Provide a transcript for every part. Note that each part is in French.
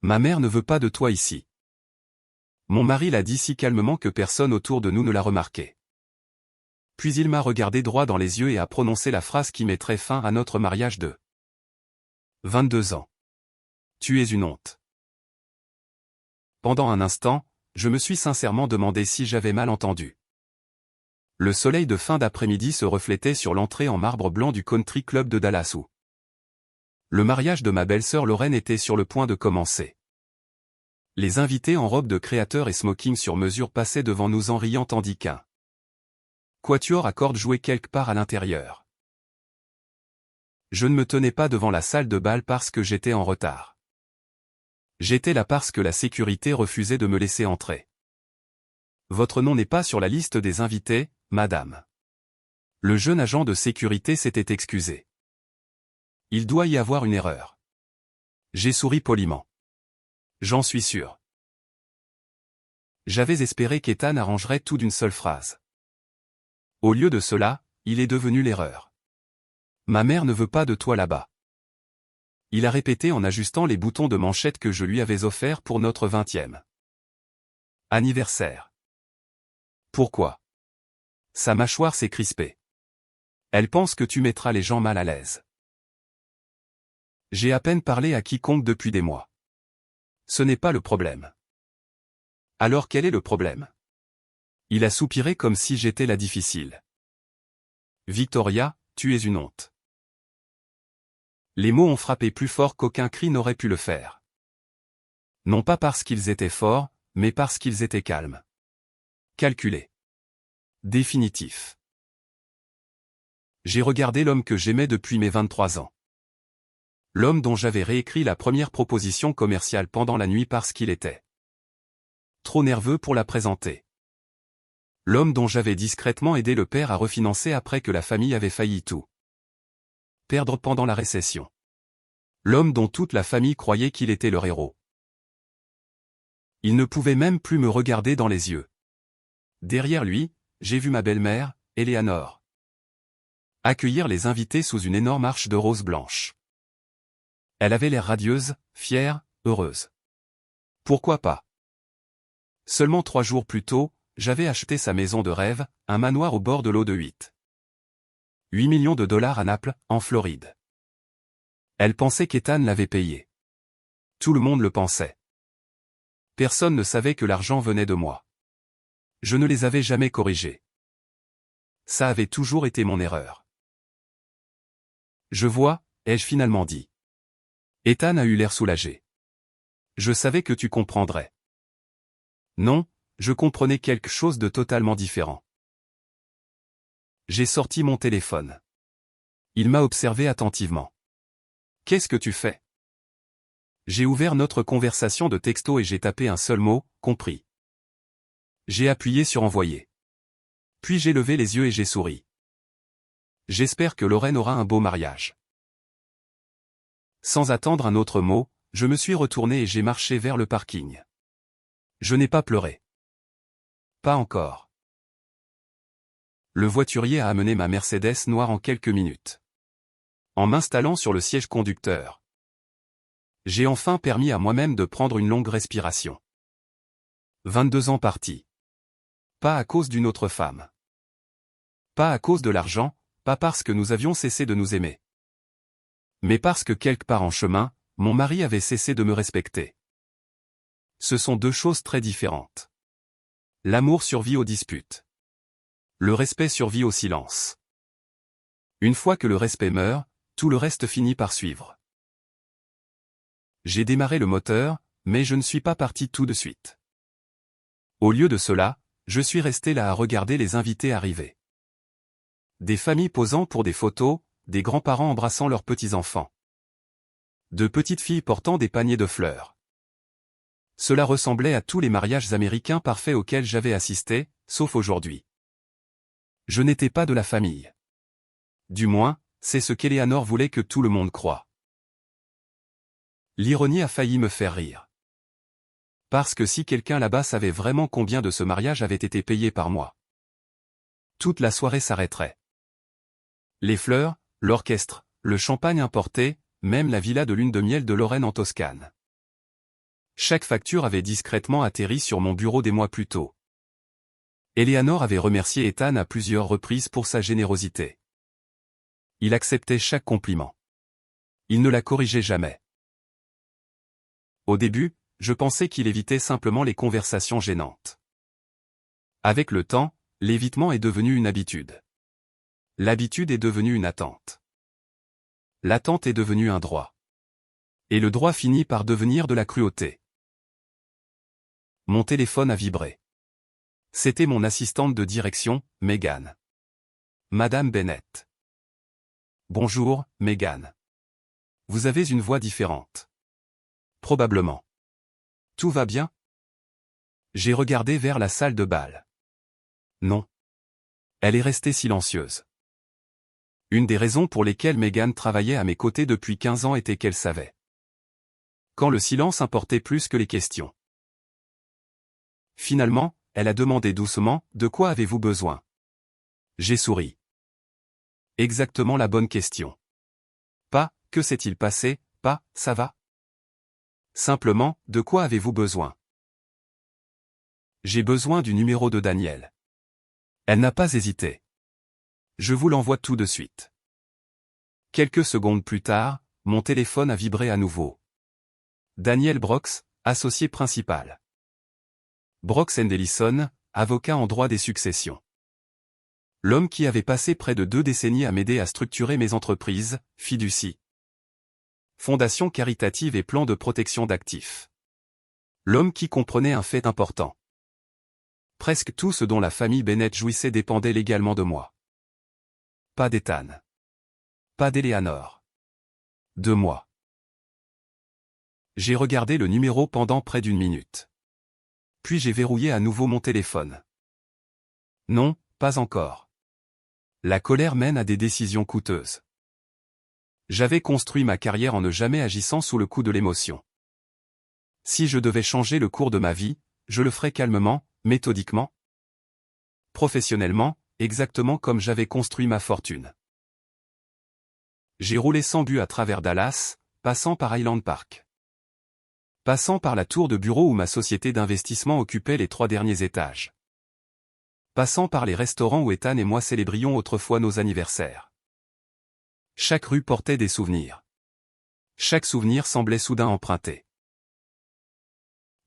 Ma mère ne veut pas de toi ici. Mon mari l'a dit si calmement que personne autour de nous ne l'a remarqué. Puis il m'a regardé droit dans les yeux et a prononcé la phrase qui mettrait fin à notre mariage de 22 ans. Tu es une honte. Pendant un instant, je me suis sincèrement demandé si j'avais mal entendu. Le soleil de fin d'après-midi se reflétait sur l'entrée en marbre blanc du country club de Dallas où le mariage de ma belle-sœur Lorraine était sur le point de commencer. Les invités en robe de créateur et smoking sur mesure passaient devant nous en riant tandis qu'un quatuor à cordes jouait quelque part à l'intérieur. Je ne me tenais pas devant la salle de bal parce que j'étais en retard. J'étais là parce que la sécurité refusait de me laisser entrer. Votre nom n'est pas sur la liste des invités, madame. Le jeune agent de sécurité s'était excusé. Il doit y avoir une erreur. J'ai souri poliment. J'en suis sûr. J'avais espéré qu'Ethan arrangerait tout d'une seule phrase. Au lieu de cela, il est devenu l'erreur. Ma mère ne veut pas de toi là-bas. Il a répété en ajustant les boutons de manchette que je lui avais offerts pour notre 20e anniversaire. Pourquoi? Sa mâchoire s'est crispée. Elle pense que tu mettras les gens mal à l'aise. J'ai à peine parlé à quiconque depuis des mois. Ce n'est pas le problème. Alors quel est le problème? Il a soupiré comme si j'étais la difficile. Victoria, tu es une honte. Les mots ont frappé plus fort qu'aucun cri n'aurait pu le faire. Non pas parce qu'ils étaient forts, mais parce qu'ils étaient calmes. Calculés. Définitifs. J'ai regardé l'homme que j'aimais depuis mes 23 ans. L'homme dont j'avais réécrit la première proposition commerciale pendant la nuit parce qu'il était trop nerveux pour la présenter. L'homme dont j'avais discrètement aidé le père à refinancer après que la famille avait failli tout perdre pendant la récession. L'homme dont toute la famille croyait qu'il était leur héros. Il ne pouvait même plus me regarder dans les yeux. Derrière lui, j'ai vu ma belle-mère, Eleanor, accueillir les invités sous une énorme arche de roses blanches. Elle avait l'air radieuse, fière, heureuse. Pourquoi pas? Seulement 3 jours plus tôt, j'avais acheté sa maison de rêve, un manoir au bord de l'eau de 8 millions de dollars à Naples, en Floride. Elle pensait qu'Ethan l'avait payé. Tout le monde le pensait. Personne ne savait que l'argent venait de moi. Je ne les avais jamais corrigés. Ça avait toujours été mon erreur. Je vois, ai-je finalement dit. Ethan a eu l'air soulagé. Je savais que tu comprendrais. Non, je comprenais quelque chose de totalement différent. J'ai sorti mon téléphone. Il m'a observé attentivement. Qu'est-ce que tu fais? J'ai ouvert notre conversation de texto et j'ai tapé un seul mot, compris. J'ai appuyé sur envoyer. Puis j'ai levé les yeux et j'ai souri. J'espère que Lorraine aura un beau mariage. Sans attendre un autre mot, je me suis retourné et j'ai marché vers le parking. Je n'ai pas pleuré. Pas encore. Le voiturier a amené ma Mercedes noire en quelques minutes. En m'installant sur le siège conducteur, j'ai enfin permis à moi-même de prendre une longue respiration. 22 ans partis. Pas à cause d'une autre femme. Pas à cause de l'argent, pas parce que nous avions cessé de nous aimer. Mais parce que quelque part en chemin, mon mari avait cessé de me respecter. Ce sont deux choses très différentes. L'amour survit aux disputes. Le respect survit au silence. Une fois que le respect meurt, tout le reste finit par suivre. J'ai démarré le moteur, mais je ne suis pas parti tout de suite. Au lieu de cela, je suis resté là à regarder les invités arriver. Des familles posant pour des photos, des grands-parents embrassant leurs petits-enfants. De petites filles portant des paniers de fleurs. Cela ressemblait à tous les mariages américains parfaits auxquels j'avais assisté, sauf aujourd'hui. Je n'étais pas de la famille. Du moins, c'est ce qu'Eleanor voulait que tout le monde croie. L'ironie a failli me faire rire. Parce que si quelqu'un là-bas savait vraiment combien de ce mariage avait été payé par moi, toute la soirée s'arrêterait. Les fleurs, l'orchestre, le champagne importé, même la villa de lune de miel de Lorraine en Toscane. Chaque facture avait discrètement atterri sur mon bureau des mois plus tôt. Eleanor avait remercié Ethan à plusieurs reprises pour sa générosité. Il acceptait chaque compliment. Il ne la corrigeait jamais. Au début, je pensais qu'il évitait simplement les conversations gênantes. Avec le temps, l'évitement est devenu une habitude. L'habitude est devenue une attente. L'attente est devenue un droit. Et le droit finit par devenir de la cruauté. Mon téléphone a vibré. C'était mon assistante de direction, Megan. Madame Bennett. Bonjour, Megan. Vous avez une voix différente. Probablement. Tout va bien? J'ai regardé vers la salle de bal. Non. Elle est restée silencieuse. Une des raisons pour lesquelles Megan travaillait à mes côtés depuis 15 ans était qu'elle savait. Quand le silence importait plus que les questions. Finalement, elle a demandé doucement, « De quoi avez-vous besoin ?» J'ai souri. Exactement la bonne question. Pas, « Que s'est-il passé ?» Pas, « Ça va ?» Simplement, « De quoi avez-vous besoin ?» J'ai besoin du numéro de Daniel. Elle n'a pas hésité. Je vous l'envoie tout de suite. Quelques secondes plus tard, mon téléphone a vibré à nouveau. Daniel Brooks, associé principal. Brooks & Ellison, avocat en droit des successions. L'homme qui avait passé près de 2 décennies à m'aider à structurer mes entreprises, fiducie, fondation caritative et plan de protection d'actifs. L'homme qui comprenait un fait important. Presque tout ce dont la famille Bennett jouissait dépendait légalement de moi. Pas d'Ethan. Pas d'Eleanor. De moi. J'ai regardé le numéro pendant près d'1 minute. Puis j'ai verrouillé à nouveau mon téléphone. Non, pas encore. La colère mène à des décisions coûteuses. J'avais construit ma carrière en ne jamais agissant sous le coup de l'émotion. Si je devais changer le cours de ma vie, je le ferais calmement, méthodiquement. Professionnellement, exactement comme j'avais construit ma fortune. J'ai roulé sans but à travers Dallas, passant par Highland Park. Passant par la tour de bureau où ma société d'investissement occupait les 3 derniers étages. Passant par les restaurants où Ethan et moi célébrions autrefois nos anniversaires. Chaque rue portait des souvenirs. Chaque souvenir semblait soudain emprunté.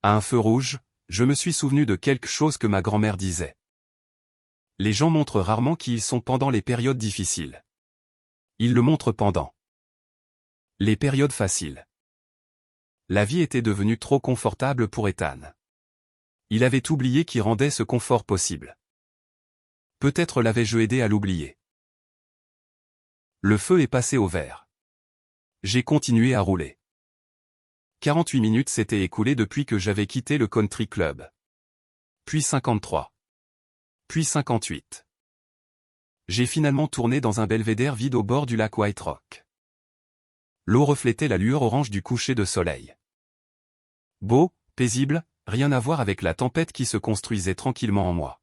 À un feu rouge, je me suis souvenu de quelque chose que ma grand-mère disait. Les gens montrent rarement qui ils sont pendant les périodes difficiles. Ils le montrent pendant les périodes faciles. La vie était devenue trop confortable pour Ethan. Il avait oublié qui rendait ce confort possible. Peut-être l'avais-je aidé à l'oublier. Le feu est passé au vert. J'ai continué à rouler. 48 minutes s'étaient écoulées depuis que j'avais quitté le country club. Puis 53. Puis 58. J'ai finalement tourné dans un belvédère vide au bord du lac White Rock. L'eau reflétait la lueur orange du coucher de soleil. Beau, paisible, rien à voir avec la tempête qui se construisait tranquillement en moi.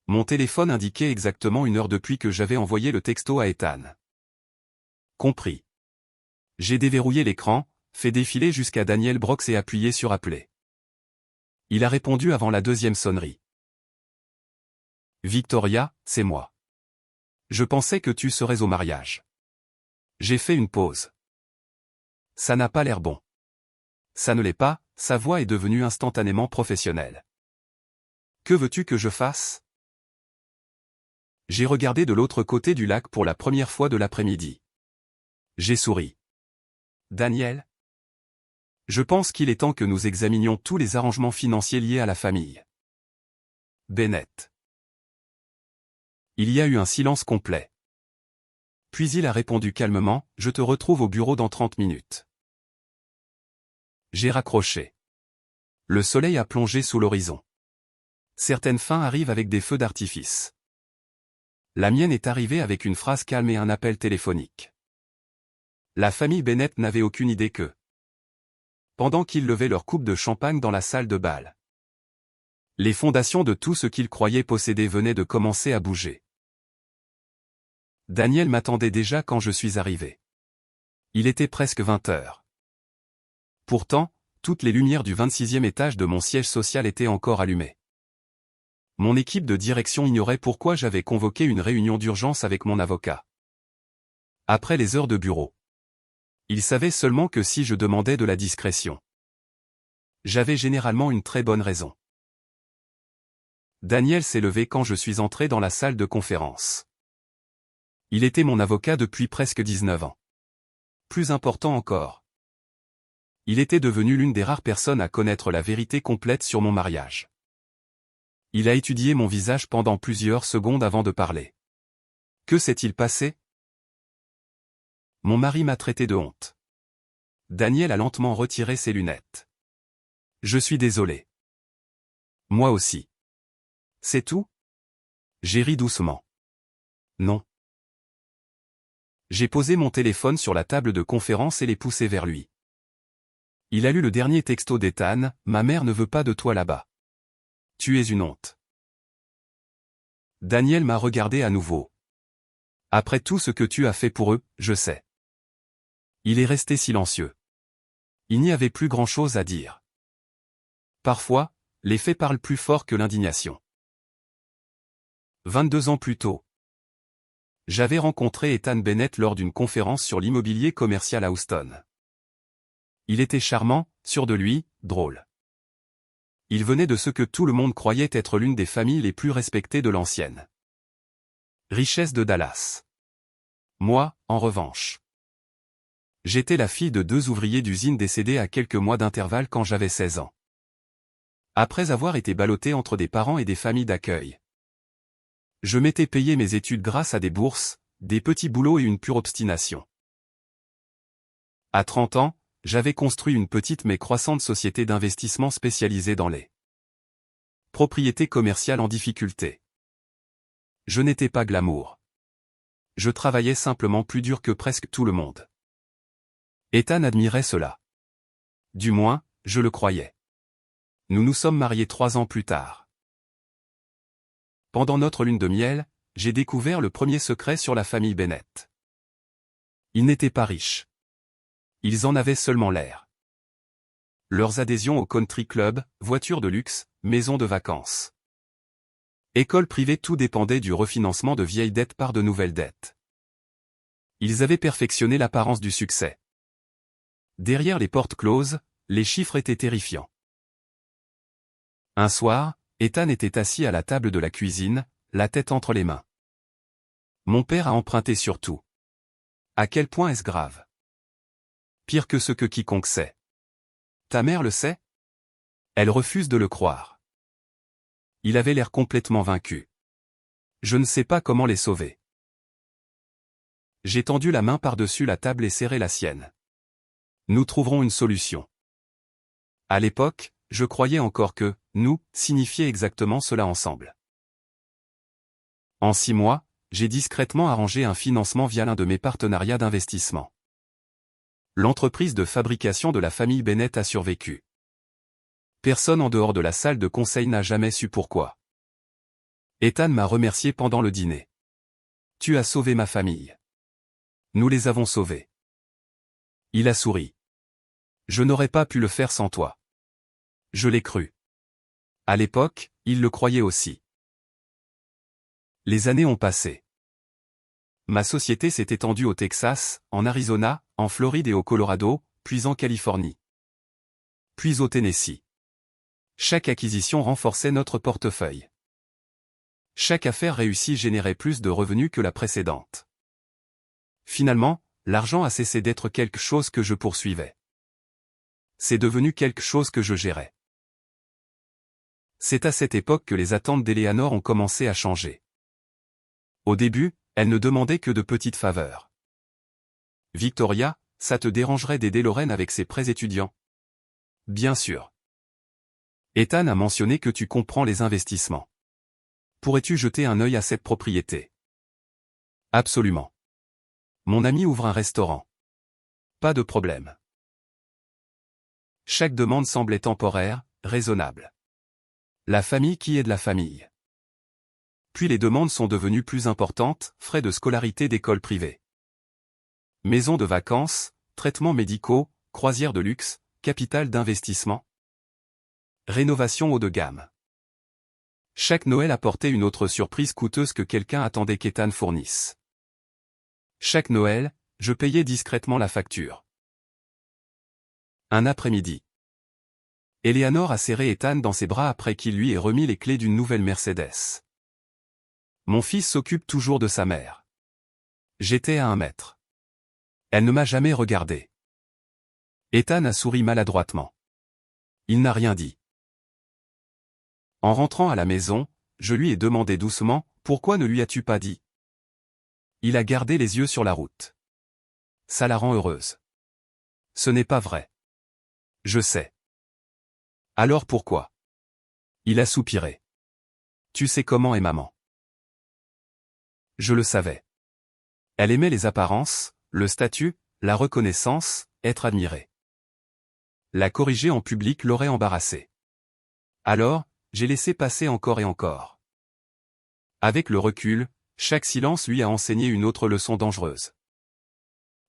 Mon téléphone indiquait exactement 1 heure depuis que j'avais envoyé le texto à Ethan. Compris. J'ai déverrouillé l'écran, fait défiler jusqu'à Daniel Brooks et appuyé sur appeler. Il a répondu avant la 2e sonnerie. Victoria, c'est moi. Je pensais que tu serais au mariage. J'ai fait une pause. Ça n'a pas l'air bon. Ça ne l'est pas, sa voix est devenue instantanément professionnelle. Que veux-tu que je fasse? J'ai regardé de l'autre côté du lac pour la première fois de l'après-midi. J'ai souri. Daniel? Je pense qu'il est temps que nous examinions tous les arrangements financiers liés à la famille Bennett. Il y a eu un silence complet. Puis il a répondu calmement, « Je te retrouve au bureau dans 30 minutes. » J'ai raccroché. Le soleil a plongé sous l'horizon. Certaines fins arrivent avec des feux d'artifice. La mienne est arrivée avec une phrase calme et un appel téléphonique. La famille Bennett n'avait aucune idée que, pendant qu'ils levaient leur coupe de champagne dans la salle de bal, les fondations de tout ce qu'ils croyaient posséder venaient de commencer à bouger. Daniel m'attendait déjà quand je suis arrivé. Il était presque 20 heures. Pourtant, Toutes les lumières du 26e étage de mon siège social étaient encore allumées. Mon équipe de direction ignorait pourquoi j'avais convoqué une réunion d'urgence avec mon avocat. Après les heures de bureau. Ils savaient seulement que si je demandais de la discrétion, j'avais généralement une très bonne raison. Daniel s'est levé quand je suis entré dans la salle de conférence. Il était mon avocat depuis presque 19 ans. Plus important encore, il était devenu l'une des rares personnes à connaître la vérité complète sur mon mariage. Il a étudié mon visage pendant plusieurs secondes avant de parler. Que s'est-il passé? Mon mari m'a traité de honte. Daniel a lentement retiré ses lunettes. Je suis désolé. Moi aussi. C'est tout? J'ai ri doucement. Non. J'ai posé mon téléphone sur la table de conférence et l'ai poussé vers lui. Il a lu le dernier texto d'Ethan, « Ma mère ne veut pas de toi là-bas. Tu es une honte. » Daniel m'a regardé à nouveau. Après tout ce que tu as fait pour eux, je sais. Il est resté silencieux. Il n'y avait plus grand-chose à dire. Parfois, les faits parlent plus fort que l'indignation. 22 ans plus tôt. J'avais rencontré Ethan Bennett lors d'une conférence sur l'immobilier commercial à Houston. Il était charmant, sûr de lui, drôle. Il venait de ce que tout le monde croyait être l'une des familles les plus respectées de l'ancienne richesse de Dallas. Moi, en revanche, j'étais la fille de 2 ouvriers d'usine décédés à quelques mois d'intervalle quand j'avais 16 ans. Après avoir été ballotté entre des parents et des familles d'accueil, je m'étais payé mes études grâce à des bourses, des petits boulots et une pure obstination. À 30 ans, j'avais construit une petite mais croissante société d'investissement spécialisée dans les propriétés commerciales en difficulté. Je n'étais pas glamour. Je travaillais simplement plus dur que presque tout le monde. Ethan admirait cela. Du moins, je le croyais. Nous nous sommes mariés 3 ans plus tard. Pendant notre lune de miel, j'ai découvert le premier secret sur la famille Bennett. Ils n'étaient pas riches. Ils en avaient seulement l'air. Leurs adhésions au country club, voitures de luxe, maisons de vacances, écoles privées, tout dépendait du refinancement de vieilles dettes par de nouvelles dettes. Ils avaient perfectionné l'apparence du succès. Derrière les portes closes, les chiffres étaient terrifiants. Un soir, Ethan était assis à la table de la cuisine, la tête entre les mains. Mon père a emprunté sur tout. À quel point est-ce grave? Pire que ce que quiconque sait. Ta mère le sait? Elle refuse de le croire. Il avait l'air complètement vaincu. Je ne sais pas comment les sauver. J'ai tendu la main par-dessus la table et serré la sienne. Nous trouverons une solution. À l'époque, je croyais encore que « nous » signifiait exactement cela ensemble. En 6 mois, j'ai discrètement arrangé un financement via l'un de mes partenariats d'investissement. L'entreprise de fabrication de la famille Bennett a survécu. Personne en dehors de la salle de conseil n'a jamais su pourquoi. Ethan m'a remercié pendant le dîner. Tu as sauvé ma famille. Nous les avons sauvés. Il a souri. Je n'aurais pas pu le faire sans toi. Je l'ai cru. À l'époque, il le croyait aussi. Les années ont passé. Ma société s'est étendue au Texas, en Arizona, en Floride et au Colorado, puis en Californie. Puis au Tennessee. Chaque acquisition renforçait notre portefeuille. Chaque affaire réussie générait plus de revenus que la précédente. Finalement, l'argent a cessé d'être quelque chose que je poursuivais. C'est devenu quelque chose que je gérais. C'est à cette époque que les attentes d'Eleanor ont commencé à changer. Au début, elle ne demandait que de petites faveurs. Victoria, ça te dérangerait d'aider Lorraine avec ses prêts étudiants? Bien sûr. Ethan a mentionné que tu comprends les investissements. Pourrais-tu jeter un œil à cette propriété? Absolument. Mon ami ouvre un restaurant. Pas de problème. Chaque demande semblait temporaire, raisonnable. La famille qui aide la famille. Puis les demandes sont devenues plus importantes, frais de scolarité d'école privée. Maisons de vacances, traitements médicaux, croisières de luxe, capital d'investissement. Rénovation haut de gamme. Chaque Noël apportait une autre surprise coûteuse que quelqu'un attendait qu'Ethan fournisse. Chaque Noël, je payais discrètement la facture. Un après-midi. Eleanor a serré Ethan dans ses bras après qu'il lui ait remis les clés d'une nouvelle Mercedes. Mon fils s'occupe toujours de sa mère. J'étais à 1 mètre. Elle ne m'a jamais regardé. Ethan a souri maladroitement. Il n'a rien dit. En rentrant à la maison, je lui ai demandé doucement, « Pourquoi ne lui as-tu pas dit ?» Il a gardé les yeux sur la route. Ça la rend heureuse. Ce n'est pas vrai. Je sais. Alors pourquoi? Il a soupiré. Tu sais comment est maman. Je le savais. Elle aimait les apparences, le statut, la reconnaissance, être admirée. La corriger en public l'aurait embarrassée. Alors, j'ai laissé passer encore et encore. Avec le recul, chaque silence lui a enseigné une autre leçon dangereuse.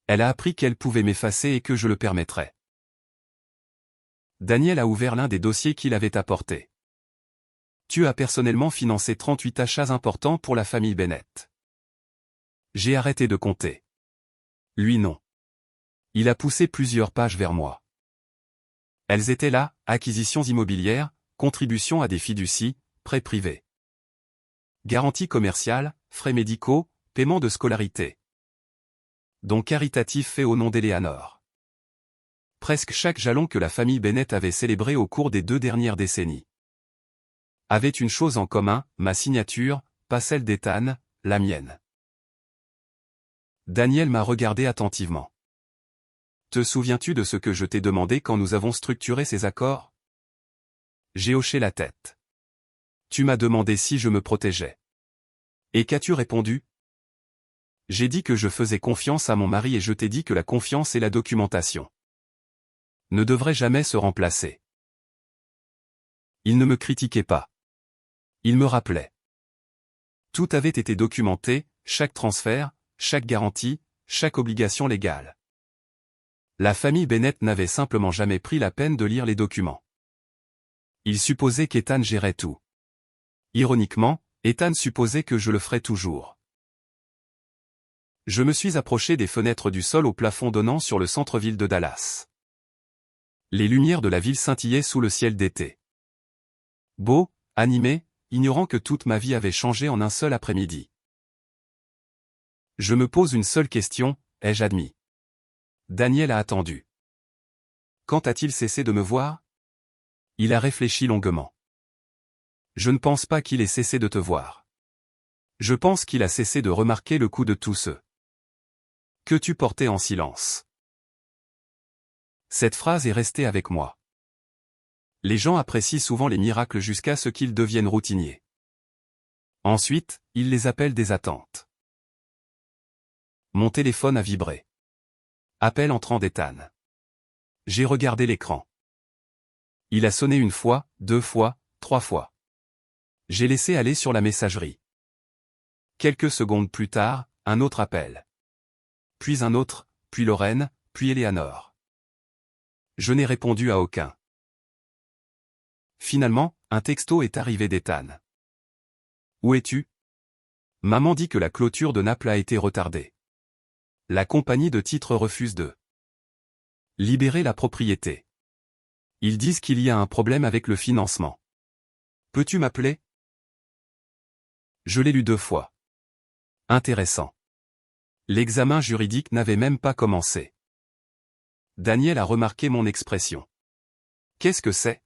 Elle a appris qu'elle pouvait m'effacer et que je le permettrais. Daniel a ouvert l'un des dossiers qu'il avait apportés. Tu as personnellement financé 38 achats importants pour la famille Bennett. J'ai arrêté de compter. Lui non. Il a poussé plusieurs pages vers moi. Elles étaient là, acquisitions immobilières, contributions à des fiducies, prêts privés. Garantie commerciale, frais médicaux, paiement de scolarité. Dons caritatifs faits au nom d'Eleanor. Presque chaque jalon que la famille Bennett avait célébré au cours des 2 dernières décennies avait une chose en commun, ma signature, pas celle d'Ethan, la mienne. Daniel m'a regardé attentivement. Te souviens-tu de ce que je t'ai demandé quand nous avons structuré ces accords? J'ai hoché la tête. Tu m'as demandé si je me protégeais. Et qu'as-tu répondu? J'ai dit que je faisais confiance à mon mari et je t'ai dit que la confiance et la documentation ne devraient jamais se remplacer. Il ne me critiquait pas. Il me rappelait. Tout avait été documenté, chaque transfert, chaque garantie, chaque obligation légale. La famille Bennett n'avait simplement jamais pris la peine de lire les documents. Il supposait qu'Ethan gérait tout. Ironiquement, Ethan supposait que je le ferais toujours. Je me suis approché des fenêtres du sol au plafond donnant sur le centre-ville de Dallas. Les lumières de la ville scintillaient sous le ciel d'été. Beau, animé, ignorant que toute ma vie avait changé en un seul après-midi. Je me pose une seule question, ai-je admis? Daniel a attendu. Quand a-t-il cessé de me voir? Il a réfléchi longuement. Je ne pense pas qu'il ait cessé de te voir. Je pense qu'il a cessé de remarquer le coup de tous ceux que tu portais en silence. Cette phrase est restée avec moi. Les gens apprécient souvent les miracles jusqu'à ce qu'ils deviennent routiniers. Ensuite, ils les appellent des attentes. Mon téléphone a vibré. Appel entrant d'Ethan. J'ai regardé l'écran. Il a sonné 1 fois, 2 fois, 3 fois. J'ai laissé aller sur la messagerie. Quelques secondes plus tard, un autre appel. Puis un autre, puis Lorraine, puis Eleanor. Je n'ai répondu à aucun. Finalement, un texto est arrivé d'Ethan. Où es-tu? Maman dit que la clôture de Naples a été retardée. La compagnie de titres refuse de libérer la propriété. Ils disent qu'il y a un problème avec le financement. Peux-tu m'appeler? Je l'ai lu 2 fois. Intéressant. L'examen juridique n'avait même pas commencé. Daniel a remarqué mon expression. Qu'est-ce que c'est?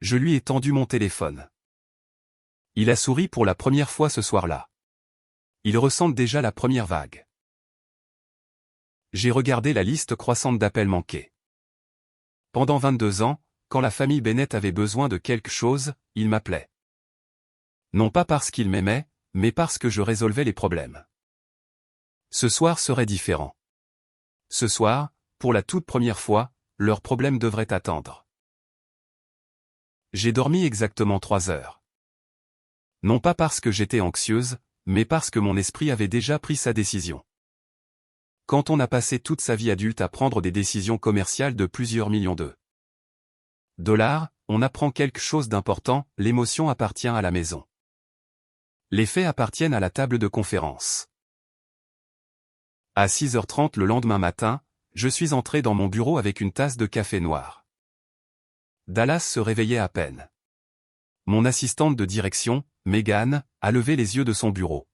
Je lui ai tendu mon téléphone. Il a souri pour la première fois ce soir-là. Il ressent déjà la première vague. J'ai regardé la liste croissante d'appels manqués. Pendant 22 ans, quand la famille Bennett avait besoin de quelque chose, il m'appelait. Non pas parce qu'il m'aimait, mais parce que je résolvais les problèmes. Ce soir serait différent. Ce soir, pour la toute première fois, leurs problèmes devraient attendre. J'ai dormi exactement 3 heures. Non pas parce que j'étais anxieuse, mais parce que mon esprit avait déjà pris sa décision. Quand on a passé toute sa vie adulte à prendre des décisions commerciales de plusieurs millions de dollars, on apprend quelque chose d'important, l'émotion appartient à la maison. Les faits appartiennent à la table de conférence. À 6h30 le lendemain matin, je suis entré dans mon bureau avec une tasse de café noir. Dallas se réveillait à peine. Mon assistante de direction, Megan, a levé les yeux de son bureau.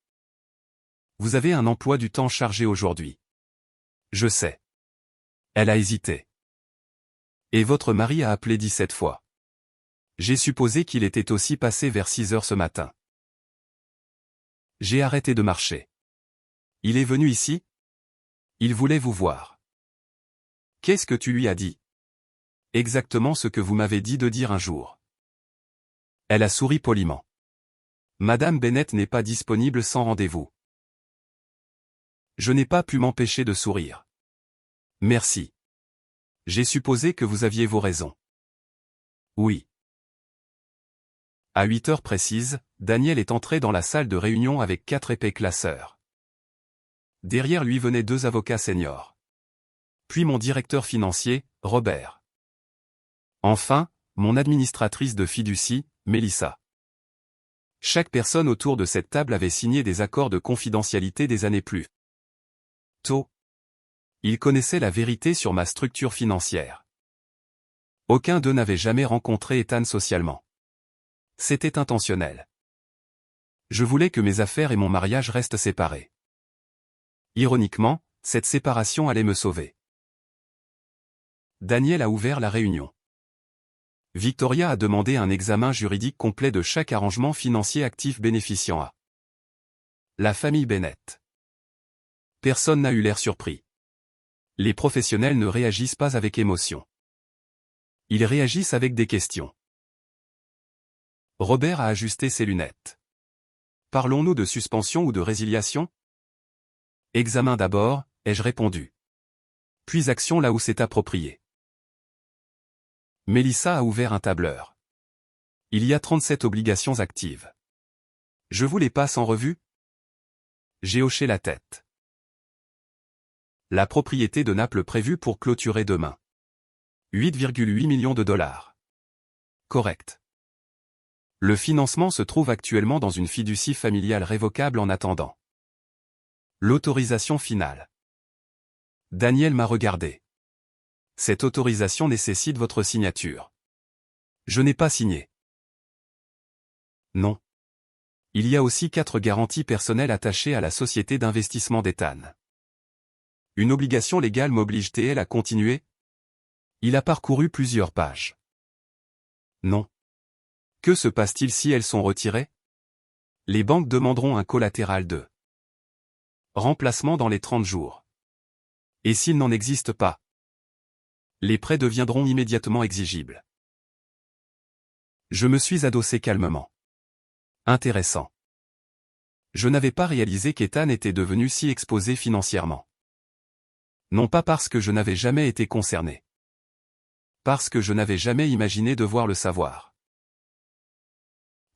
Vous avez un emploi du temps chargé aujourd'hui. Je sais. Elle a hésité. Et votre mari a appelé 17 fois. J'ai supposé qu'il était aussi passé vers 6h ce matin. J'ai arrêté de marcher. Il est venu ici? Il voulait vous voir. Qu'est-ce que tu lui as dit? Exactement ce que vous m'avez dit de dire un jour. Elle a souri poliment. Madame Bennett n'est pas disponible sans rendez-vous. Je n'ai pas pu m'empêcher de sourire. Merci. J'ai supposé que vous aviez vos raisons. Oui. À 8h précises, Daniel est entré dans la salle de réunion avec 4 épais classeurs. Derrière lui venaient 2 avocats seniors. Puis mon directeur financier, Robert. Enfin, mon administratrice de fiducie, Melissa. Chaque personne autour de cette table avait signé des accords de confidentialité des années plus tôt. Ils connaissaient la vérité sur ma structure financière. Aucun d'eux n'avait jamais rencontré Ethan socialement. C'était intentionnel. Je voulais que mes affaires et mon mariage restent séparés. Ironiquement, cette séparation allait me sauver. Daniel a ouvert la réunion. Victoria a demandé un examen juridique complet de chaque arrangement financier actif bénéficiant à la famille Bennett. Personne n'a eu l'air surpris. Les professionnels ne réagissent pas avec émotion. Ils réagissent avec des questions. Robert a ajusté ses lunettes. Parlons-nous de suspension ou de résiliation? Examen d'abord, ai-je répondu. Puis action là où c'est approprié. Melissa a ouvert un tableur. Il y a 37 obligations actives. Je vous les passe en revue? J'ai hoché la tête. La propriété de Naples prévue pour clôturer demain. 8,8 millions de dollars. Correct. Le financement se trouve actuellement dans une fiducie familiale révocable en attendant l'autorisation finale. Daniel m'a regardé. Cette autorisation nécessite votre signature. Je n'ai pas signé. Non. Il y a aussi 4 garanties personnelles attachées à la société d'investissement d'Ethan. Une obligation légale m'oblige-t-elle à continuer? Il a parcouru plusieurs pages. Non. Que se passe-t-il si elles sont retirées? Les banques demanderont un collatéral de remplacement dans les 30 jours. Et s'il n'en existe pas? Les prêts deviendront immédiatement exigibles. Je me suis adossé calmement. Intéressant. Je n'avais pas réalisé qu'Ethan était devenu si exposé financièrement. Non pas parce que je n'avais jamais été concerné. Parce que je n'avais jamais imaginé devoir le savoir.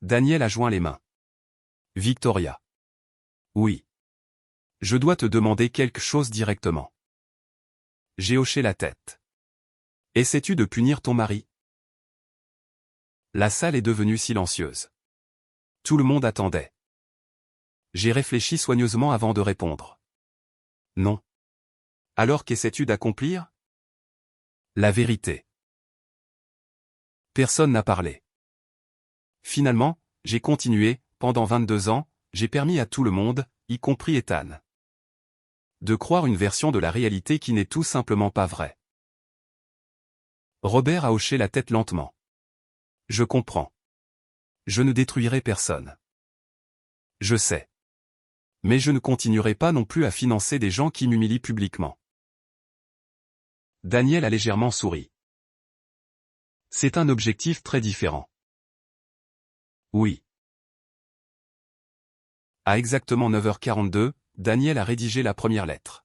Daniel a joint les mains. Victoria. Oui. Je dois te demander quelque chose directement. J'ai hoché la tête. Essaies-tu de punir ton mari? La salle est devenue silencieuse. Tout le monde attendait. J'ai réfléchi soigneusement avant de répondre. Non. Alors qu'essaies-tu d'accomplir? La vérité. Personne n'a parlé. Finalement, j'ai continué, pendant 22 ans, j'ai permis à tout le monde, y compris Ethan, de croire une version de la réalité qui n'est tout simplement pas vraie. Robert a hoché la tête lentement. Je comprends. Je ne détruirai personne. Je sais. Mais je ne continuerai pas non plus à financer des gens qui m'humilient publiquement. Daniel a légèrement souri. C'est un objectif très différent. Oui. À exactement 9h42, Daniel a rédigé la première lettre.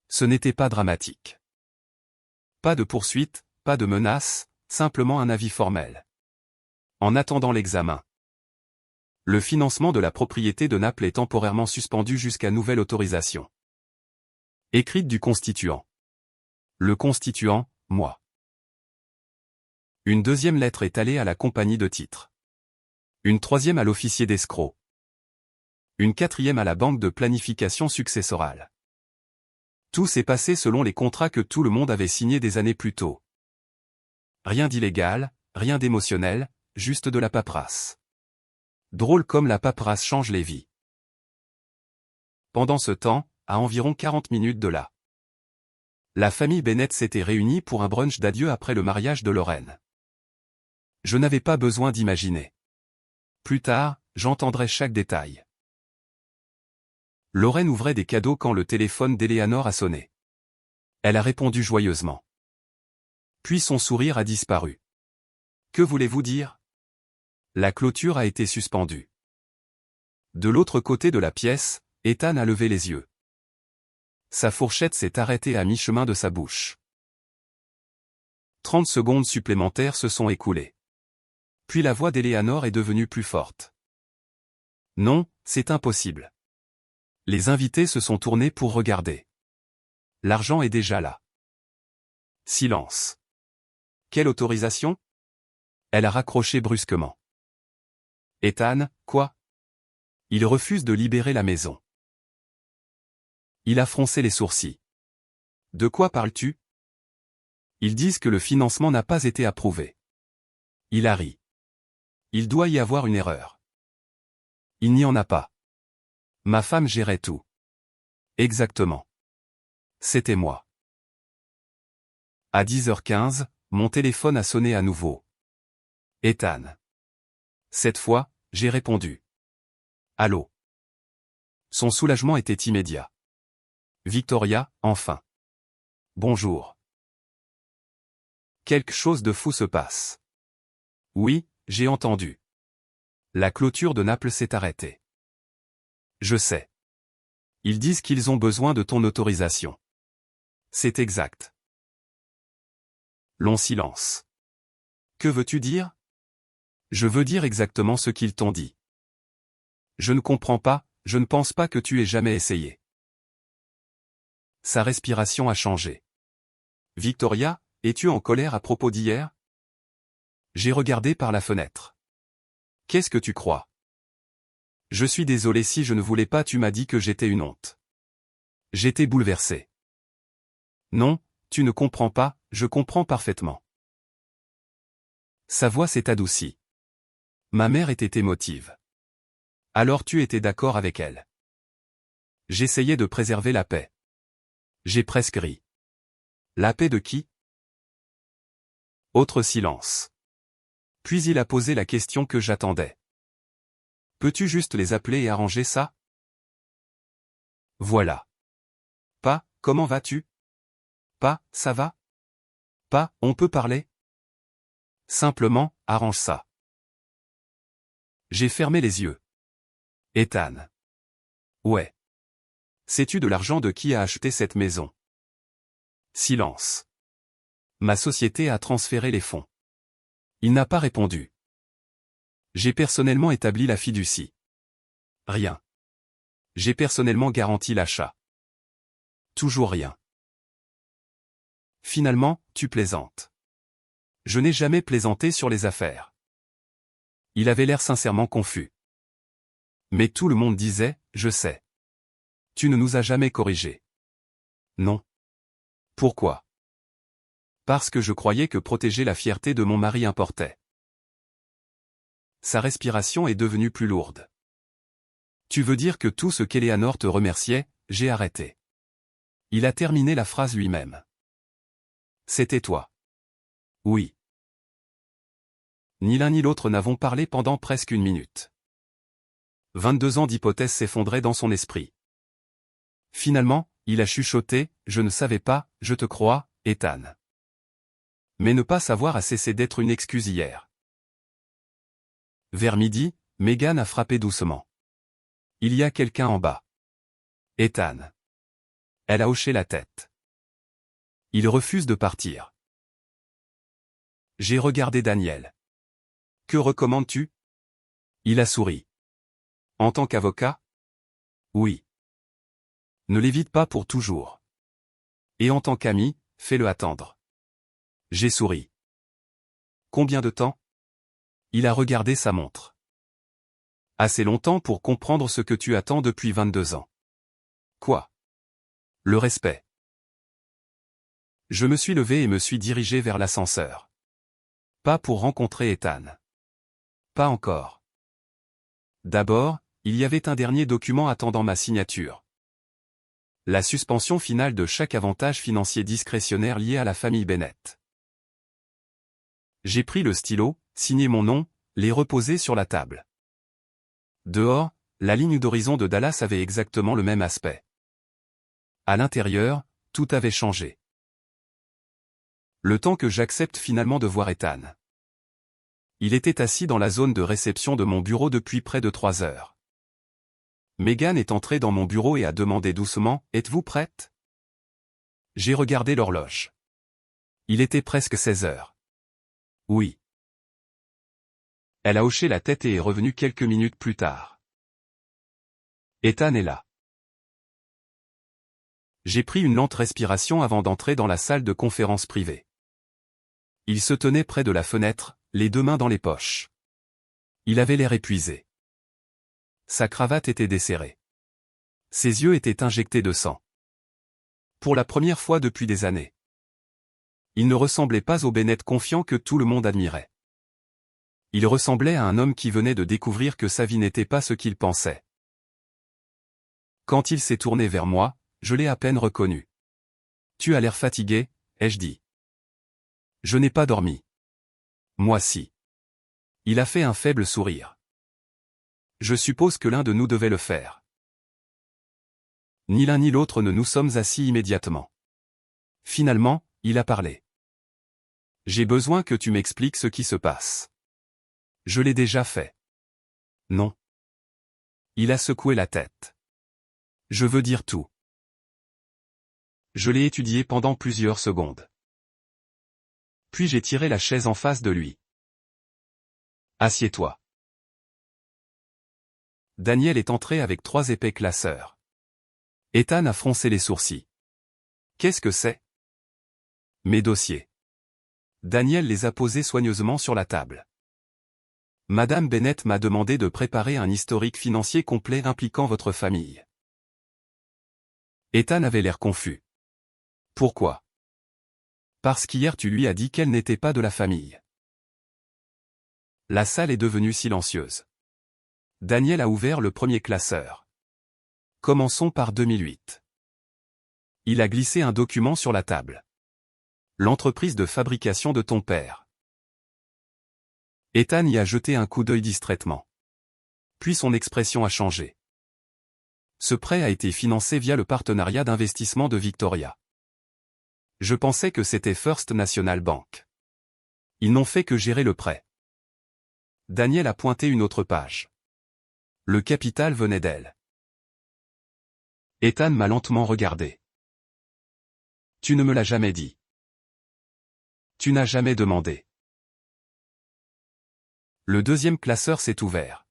Ce n'était pas dramatique. Pas de poursuite, pas de menace, simplement un avis formel. En attendant l'examen. Le financement de la propriété de Naples est temporairement suspendu jusqu'à nouvelle autorisation. Écrite du constituant. Le constituant, moi. Une deuxième lettre est allée à la compagnie de titres. Une troisième à l'officier d'escroc. Une quatrième à la banque de planification successorale. Tout s'est passé selon les contrats que tout le monde avait signés des années plus tôt. Rien d'illégal, rien d'émotionnel, juste de la paperasse. Drôle comme la paperasse change les vies. Pendant ce temps, à environ 40 minutes de là, la famille Bennett s'était réunie pour un brunch d'adieu après le mariage de Lorraine. Je n'avais pas besoin d'imaginer. Plus tard, j'entendrai chaque détail. Lorraine ouvrait des cadeaux quand le téléphone d'Eleanor a sonné. Elle a répondu joyeusement. Puis son sourire a disparu. Que voulez-vous dire? La clôture a été suspendue. De l'autre côté de la pièce, Ethan a levé les yeux. Sa fourchette s'est arrêtée à mi-chemin de sa bouche. 30 secondes supplémentaires se sont écoulées. Puis la voix d'Eleanor est devenue plus forte. Non, c'est impossible. Les invités se sont tournés pour regarder. L'argent est déjà là. Silence. Quelle autorisation? Elle a raccroché brusquement. Ethan, quoi? Il refuse de libérer la maison. Il a froncé les sourcils. De quoi parles-tu? Ils disent que le financement n'a pas été approuvé. Il a ri. Il doit y avoir une erreur. Il n'y en a pas. Ma femme gérait tout. Exactement. C'était moi. À 10h15, mon téléphone a sonné à nouveau. Ethan. Cette fois, j'ai répondu. Allô. Son soulagement était immédiat. Victoria, enfin. Bonjour. Quelque chose de fou se passe. Oui, j'ai entendu. La clôture de Naples s'est arrêtée. Je sais. Ils disent qu'ils ont besoin de ton autorisation. C'est exact. Long silence. Que veux-tu dire? Je veux dire exactement ce qu'ils t'ont dit. Je ne comprends pas, je ne pense pas que tu aies jamais essayé. Sa respiration a changé. Victoria, es-tu en colère à propos d'hier? J'ai regardé par la fenêtre. Qu'est-ce que tu crois? Je suis désolé si je ne voulais pas, tu m'as dit que j'étais une honte. J'étais bouleversé. Non, tu ne comprends pas, je comprends parfaitement. Sa voix s'est adoucie. Ma mère était émotive. Alors tu étais d'accord avec elle. J'essayais de préserver la paix. J'ai presque ri. La paix de qui? Autre silence. Puis il a posé la question que j'attendais. Peux-tu juste les appeler et arranger ça? Voilà. Pas, comment vas-tu? Pas, ça va? Pas, on peut parler? Simplement, arrange ça. J'ai fermé les yeux. Ethan. Ouais. Sais-tu de l'argent de qui a acheté cette maison? Silence. Ma société a transféré les fonds. Il n'a pas répondu. J'ai personnellement établi la fiducie. Rien. J'ai personnellement garanti l'achat. Toujours rien. Finalement, tu plaisantes. Je n'ai jamais plaisanté sur les affaires. Il avait l'air sincèrement confus. Mais tout le monde disait, je sais. Tu ne nous as jamais corrigés. Non. Pourquoi? Parce que je croyais que protéger la fierté de mon mari importait. Sa respiration est devenue plus lourde. Tu veux dire que tout ce qu'Eleanor te remerciait, j'ai arrêté. Il a terminé la phrase lui-même. C'était toi. Oui. Ni l'un ni l'autre n'avons parlé pendant presque une minute. 22 ans d'hypothèses s'effondraient dans son esprit. Finalement, il a chuchoté, je ne savais pas, je te crois, Ethan. Mais ne pas savoir a cessé d'être une excuse hier. Vers midi, Megan a frappé doucement. Il y a quelqu'un en bas. Ethan. Elle a hoché la tête. Il refuse de partir. J'ai regardé Daniel. Que recommandes-tu? Il a souri. En tant qu'avocat? Oui. Ne l'évite pas pour toujours. Et en tant qu'ami, fais-le attendre. J'ai souri. Combien de temps? Il a regardé sa montre. Assez longtemps pour comprendre ce que tu attends depuis 22 ans. Quoi? Le respect. Je me suis levé et me suis dirigé vers l'ascenseur. Pas pour rencontrer Ethan. Pas encore. D'abord, il y avait un dernier document attendant ma signature. La suspension finale de chaque avantage financier discrétionnaire lié à la famille Bennett. J'ai pris le stylo, signé mon nom, les reposé sur la table. Dehors, la ligne d'horizon de Dallas avait exactement le même aspect. À l'intérieur, tout avait changé. Le temps que j'accepte finalement de voir Ethan. Il était assis dans la zone de réception de mon bureau depuis près de 3 heures. Megan est entrée dans mon bureau et a demandé doucement « Êtes-vous prête ?» J'ai regardé l'horloge. Il était presque 16 heures. Oui. Elle a hoché la tête et est revenue quelques minutes plus tard. Ethan est là. J'ai pris une lente respiration avant d'entrer dans la salle de conférence privée. Il se tenait près de la fenêtre, les 2 mains dans les poches. Il avait l'air épuisé. Sa cravate était desserrée. Ses yeux étaient injectés de sang. Pour la première fois depuis des années. Il ne ressemblait pas au Bennett confiant que tout le monde admirait. Il ressemblait à un homme qui venait de découvrir que sa vie n'était pas ce qu'il pensait. Quand il s'est tourné vers moi, je l'ai à peine reconnu. « Tu as l'air fatigué », ai-je dit. « Je n'ai pas dormi. » Moi si. Il a fait un faible sourire. Je suppose que l'un de nous devait le faire. Ni l'un ni l'autre ne nous sommes assis immédiatement. Finalement, il a parlé. J'ai besoin que tu m'expliques ce qui se passe. Je l'ai déjà fait. Non. Il a secoué la tête. Je veux dire tout. Je l'ai étudié pendant plusieurs secondes. Puis j'ai tiré la chaise en face de lui. Assieds-toi. Daniel est entré avec 3 épais classeurs. Ethan a froncé les sourcils. Qu'est-ce que c'est? Mes dossiers. Daniel les a posés soigneusement sur la table. Madame Bennett m'a demandé de préparer un historique financier complet impliquant votre famille. Ethan avait l'air confus. Pourquoi? Parce qu'hier tu lui as dit qu'elle n'était pas de la famille. La salle est devenue silencieuse. Daniel a ouvert le premier classeur. Commençons par 2008. Il a glissé un document sur la table. L'entreprise de fabrication de ton père. Ethan y a jeté un coup d'œil distraitement. Puis son expression a changé. Ce prêt a été financé via le partenariat d'investissement de Victoria. Je pensais que c'était First National Bank. Ils n'ont fait que gérer le prêt. Daniel a pointé une autre page. Le capital venait d'elle. Ethan m'a lentement regardé. Tu ne me l'as jamais dit. Tu n'as jamais demandé. Le deuxième classeur s'est ouvert.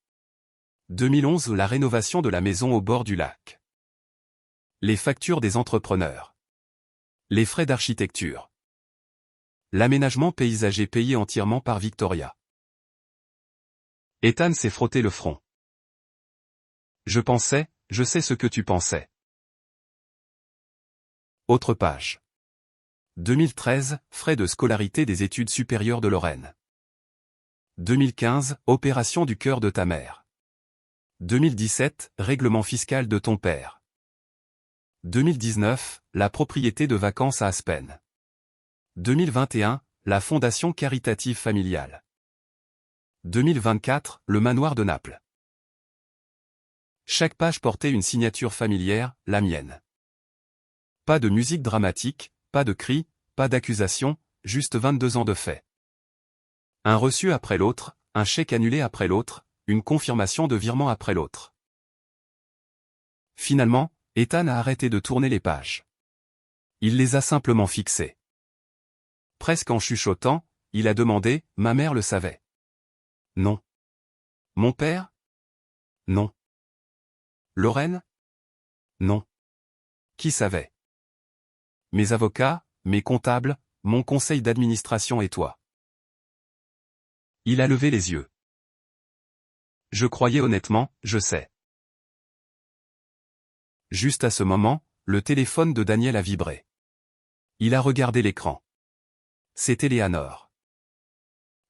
2011 La rénovation de la maison au bord du lac. Les factures des entrepreneurs. Les frais d'architecture. L'aménagement paysager payé entièrement par Victoria. Ethan s'est frotté le front. Je sais ce que tu pensais. Autre page. 2013, frais de scolarité des études supérieures de Lorraine. 2015, opération du cœur de ta mère. 2017, règlement fiscal de ton père. 2019, la propriété de vacances à Aspen. 2021, la fondation caritative familiale. 2024, le manoir de Naples. Chaque page portait une signature familière, la mienne. Pas de musique dramatique, pas de cris, pas d'accusation, juste 22 ans de fait. Un reçu après l'autre, un chèque annulé après l'autre, une confirmation de virement après l'autre. Finalement, Ethan a arrêté de tourner les pages. Il les a simplement fixées. Presque en chuchotant, il a demandé, ma mère le savait. Non. Mon père? Non. Lorraine? Non. Qui savait? Mes avocats, mes comptables, mon conseil d'administration et toi. Il a levé les yeux. Je croyais honnêtement, je sais. Juste à ce moment, le téléphone de Daniel a vibré. Il a regardé l'écran. C'était Léanor.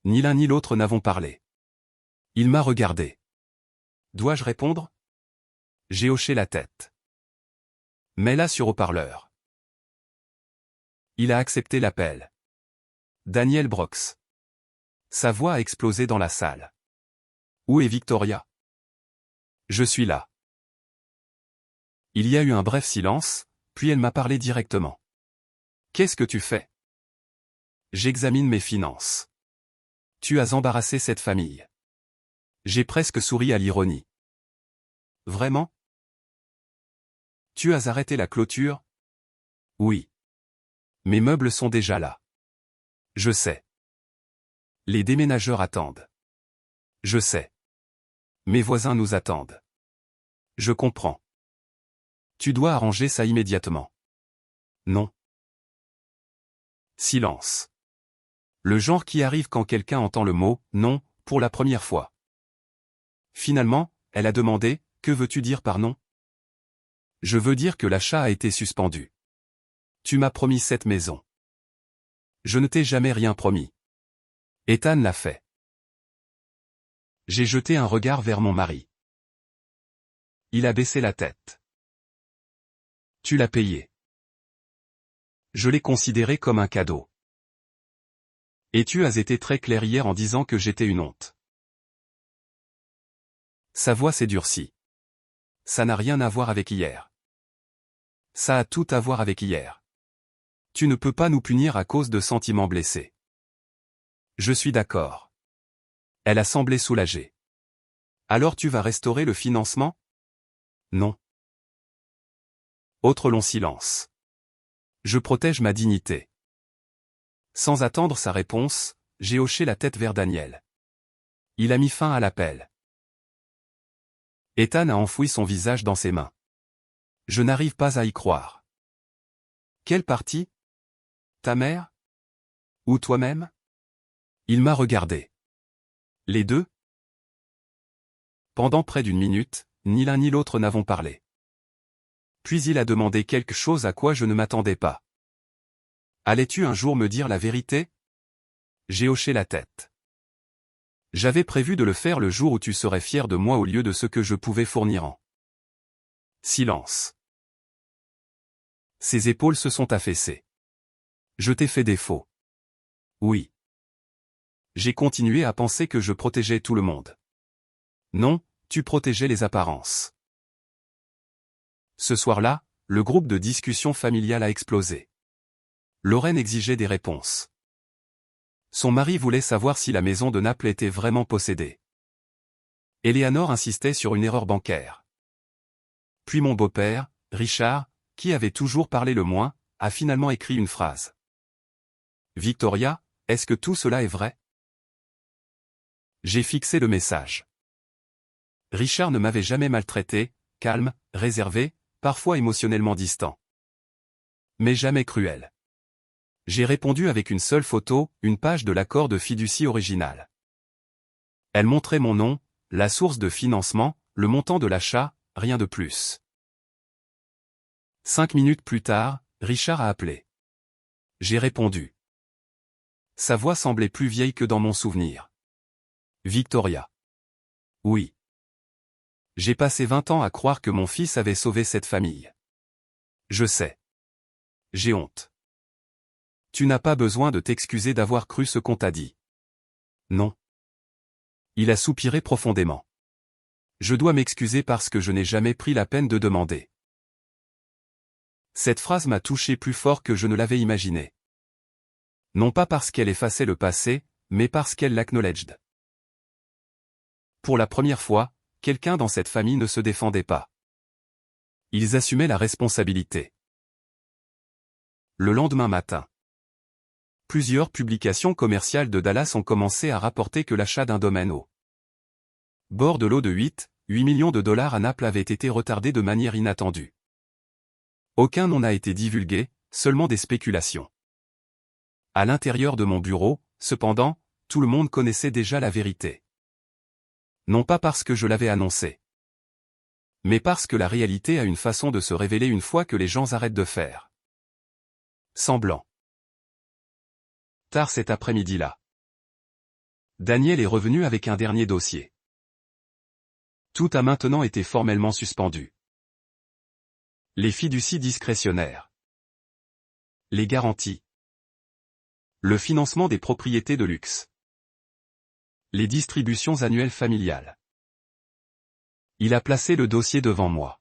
Ni l'un ni l'autre n'avons parlé. Il m'a regardé. Dois-je répondre? J'ai hoché la tête. Mets-la sur haut-parleur. Il a accepté l'appel. Daniel Brox. Sa voix a explosé dans la salle. Où est Victoria? Je suis là. Il y a eu un bref silence, puis elle m'a parlé directement. Qu'est-ce que tu fais? J'examine mes finances. Tu as embarrassé cette famille. J'ai presque souri à l'ironie. Vraiment? Tu as arrêté la clôture? Oui. Mes meubles sont déjà là. Je sais. Les déménageurs attendent. Je sais. Mes voisins nous attendent. Je comprends. Tu dois arranger ça immédiatement. Non. Silence. Le genre qui arrive quand quelqu'un entend le mot « non » pour la première fois. Finalement, elle a demandé « Que veux-tu dire par non ?» Je veux dire que l'achat a été suspendu. Tu m'as promis cette maison. Je ne t'ai jamais rien promis. Ethan l'a fait. J'ai jeté un regard vers mon mari. Il a baissé la tête. Tu l'as payé. Je l'ai considéré comme un cadeau. Et tu as été très clair hier en disant que j'étais une honte. Sa voix s'est durcie. Ça n'a rien à voir avec hier. Ça a tout à voir avec hier. Tu ne peux pas nous punir à cause de sentiments blessés. Je suis d'accord. Elle a semblé soulagée. Alors tu vas restaurer le financement? Non. Autre long silence. Je protège ma dignité. Sans attendre sa réponse, j'ai hoché la tête vers Daniel. Il a mis fin à l'appel. Ethan a enfoui son visage dans ses mains. Je n'arrive pas à y croire. Quelle partie? Ta mère? Ou toi-même? Il m'a regardé. Les deux? Pendant près d'une minute, ni l'un ni l'autre n'avons parlé. Puis il a demandé quelque chose à quoi je ne m'attendais pas. Allais-tu un jour me dire la vérité? J'ai hoché la tête. J'avais prévu de le faire le jour où tu serais fier de moi au lieu de ce que je pouvais fournir en. Silence. Ses épaules se sont affaissées. Je t'ai fait défaut. Oui. J'ai continué à penser que je protégeais tout le monde. Non, tu protégeais les apparences. Ce soir-là, le groupe de discussion familiale a explosé. Lorraine exigeait des réponses. Son mari voulait savoir si la maison de Naples était vraiment possédée. Éléanor insistait sur une erreur bancaire. Puis mon beau-père, Richard, qui avait toujours parlé le moins, a finalement écrit une phrase. Victoria, est-ce que tout cela est vrai? J'ai fixé le message. Richard ne m'avait jamais maltraité, calme, réservé, parfois émotionnellement distant. Mais jamais cruel. J'ai répondu avec une seule photo, une page de l'accord de fiducie original. Elle montrait mon nom, la source de financement, le montant de l'achat, rien de plus. 5 minutes plus tard, Richard a appelé. J'ai répondu. Sa voix semblait plus vieille que dans mon souvenir. Victoria. Oui. J'ai passé 20 ans à croire que mon fils avait sauvé cette famille. Je sais. J'ai honte. Tu n'as pas besoin de t'excuser d'avoir cru ce qu'on t'a dit. Non. Il a soupiré profondément. Je dois m'excuser parce que je n'ai jamais pris la peine de demander. Cette phrase m'a touché plus fort que je ne l'avais imaginé. Non pas parce qu'elle effaçait le passé, mais parce qu'elle l'acknowledged. Pour la première fois, quelqu'un dans cette famille ne se défendait pas. Ils assumaient la responsabilité. Le lendemain matin. Plusieurs publications commerciales de Dallas ont commencé à rapporter que l'achat d'un domaine au bord de l'eau de 8 millions de dollars à Naples avait été retardé de manière inattendue. Aucun nom n'a été divulgué, seulement des spéculations. À l'intérieur de mon bureau, cependant, tout le monde connaissait déjà la vérité. Non pas parce que je l'avais annoncé, mais parce que la réalité a une façon de se révéler une fois que les gens arrêtent de faire semblant. Tard cet après-midi-là, Daniel est revenu avec un dernier dossier. Tout a maintenant été formellement suspendu. Les fiducies discrétionnaires, les garanties, le financement des propriétés de luxe, les distributions annuelles familiales. Il a placé le dossier devant moi.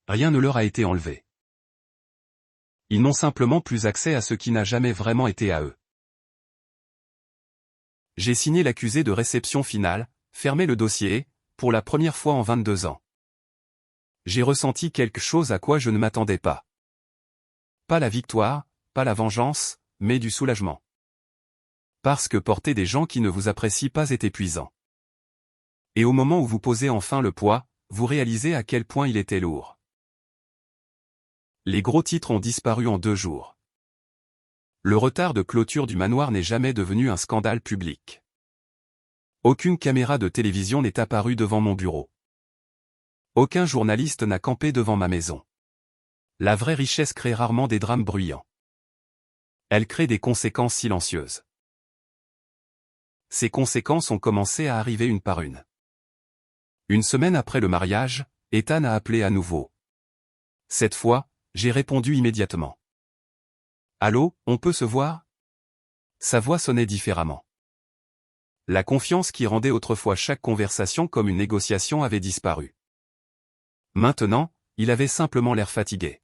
Rien ne leur a été enlevé. Ils n'ont simplement plus accès à ce qui n'a jamais vraiment été à eux. J'ai signé l'accusé de réception finale, fermé le dossier et, pour la première fois en 22 ans, j'ai ressenti quelque chose à quoi je ne m'attendais pas. Pas la victoire, pas la vengeance, mais du soulagement. Parce que porter des gens qui ne vous apprécient pas est épuisant. Et au moment où vous posez enfin le poids, vous réalisez à quel point il était lourd. Les gros titres ont disparu en 2 jours. Le retard de clôture du manoir n'est jamais devenu un scandale public. Aucune caméra de télévision n'est apparue devant mon bureau. Aucun journaliste n'a campé devant ma maison. La vraie richesse crée rarement des drames bruyants. Elle crée des conséquences silencieuses. Ces conséquences ont commencé à arriver une par une. Une semaine après le mariage, Ethan a appelé à nouveau. Cette fois, j'ai répondu immédiatement. Allô, on peut se voir? Sa voix sonnait différemment. La confiance qui rendait autrefois chaque conversation comme une négociation avait disparu. Maintenant, il avait simplement l'air fatigué.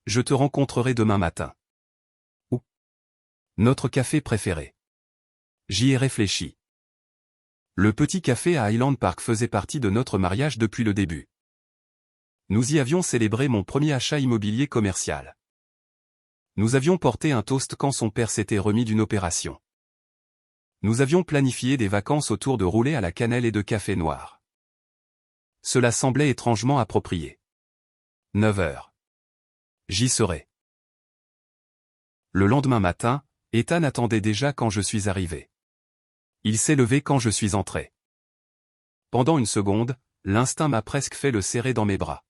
Je te rencontrerai demain matin. Où? Notre café préféré. J'y ai réfléchi. Le petit café à Highland Park faisait partie de notre mariage depuis le début. Nous y avions célébré mon premier achat immobilier commercial. Nous avions porté un toast quand son père s'était remis d'une opération. Nous avions planifié des vacances autour de rouler à la cannelle et de café noir. Cela semblait étrangement approprié. 9 heures. J'y serai. Le lendemain matin, Ethan attendait déjà quand je suis arrivé. Il s'est levé quand je suis entré. Pendant une seconde, l'instinct m'a presque fait le serrer dans mes bras.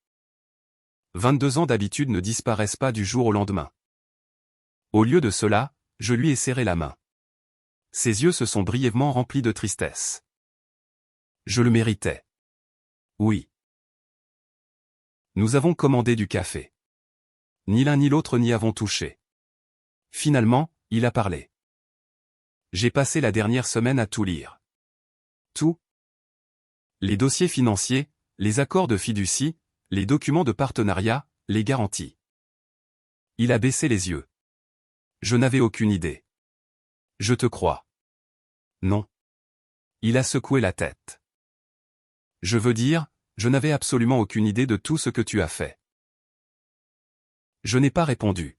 22 ans d'habitude ne disparaissent pas du jour au lendemain. Au lieu de cela, je lui ai serré la main. Ses yeux se sont brièvement remplis de tristesse. Je le méritais. Oui. Nous avons commandé du café. Ni l'un ni l'autre n'y avons touché. Finalement, il a parlé. J'ai passé la dernière semaine à tout lire. Tout. Les dossiers financiers, les accords de fiducie, les documents de partenariat, les garanties. Il a baissé les yeux. Je n'avais aucune idée. Je te crois. Non. Il a secoué la tête. Je veux dire, je n'avais absolument aucune idée de tout ce que tu as fait. Je n'ai pas répondu.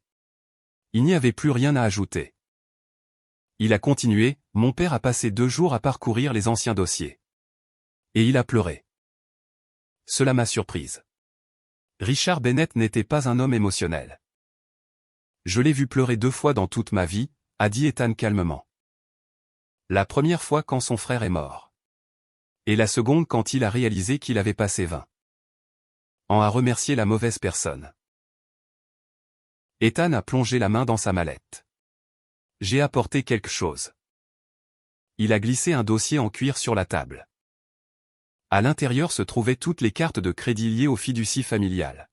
Il n'y avait plus rien à ajouter. Il a continué, mon père a passé 2 jours à parcourir les anciens dossiers. Et il a pleuré. Cela m'a surprise. Richard Bennett n'était pas un homme émotionnel. Je l'ai vu pleurer 2 fois dans toute ma vie, a dit Ethan calmement. La première fois quand son frère est mort. Et la seconde quand il a réalisé qu'il avait passé 20 ans à remercier la mauvaise personne. Ethan a plongé la main dans sa mallette. J'ai apporté quelque chose. Il a glissé un dossier en cuir sur la table. À l'intérieur se trouvaient toutes les cartes de crédit liées aux fiducies familiales.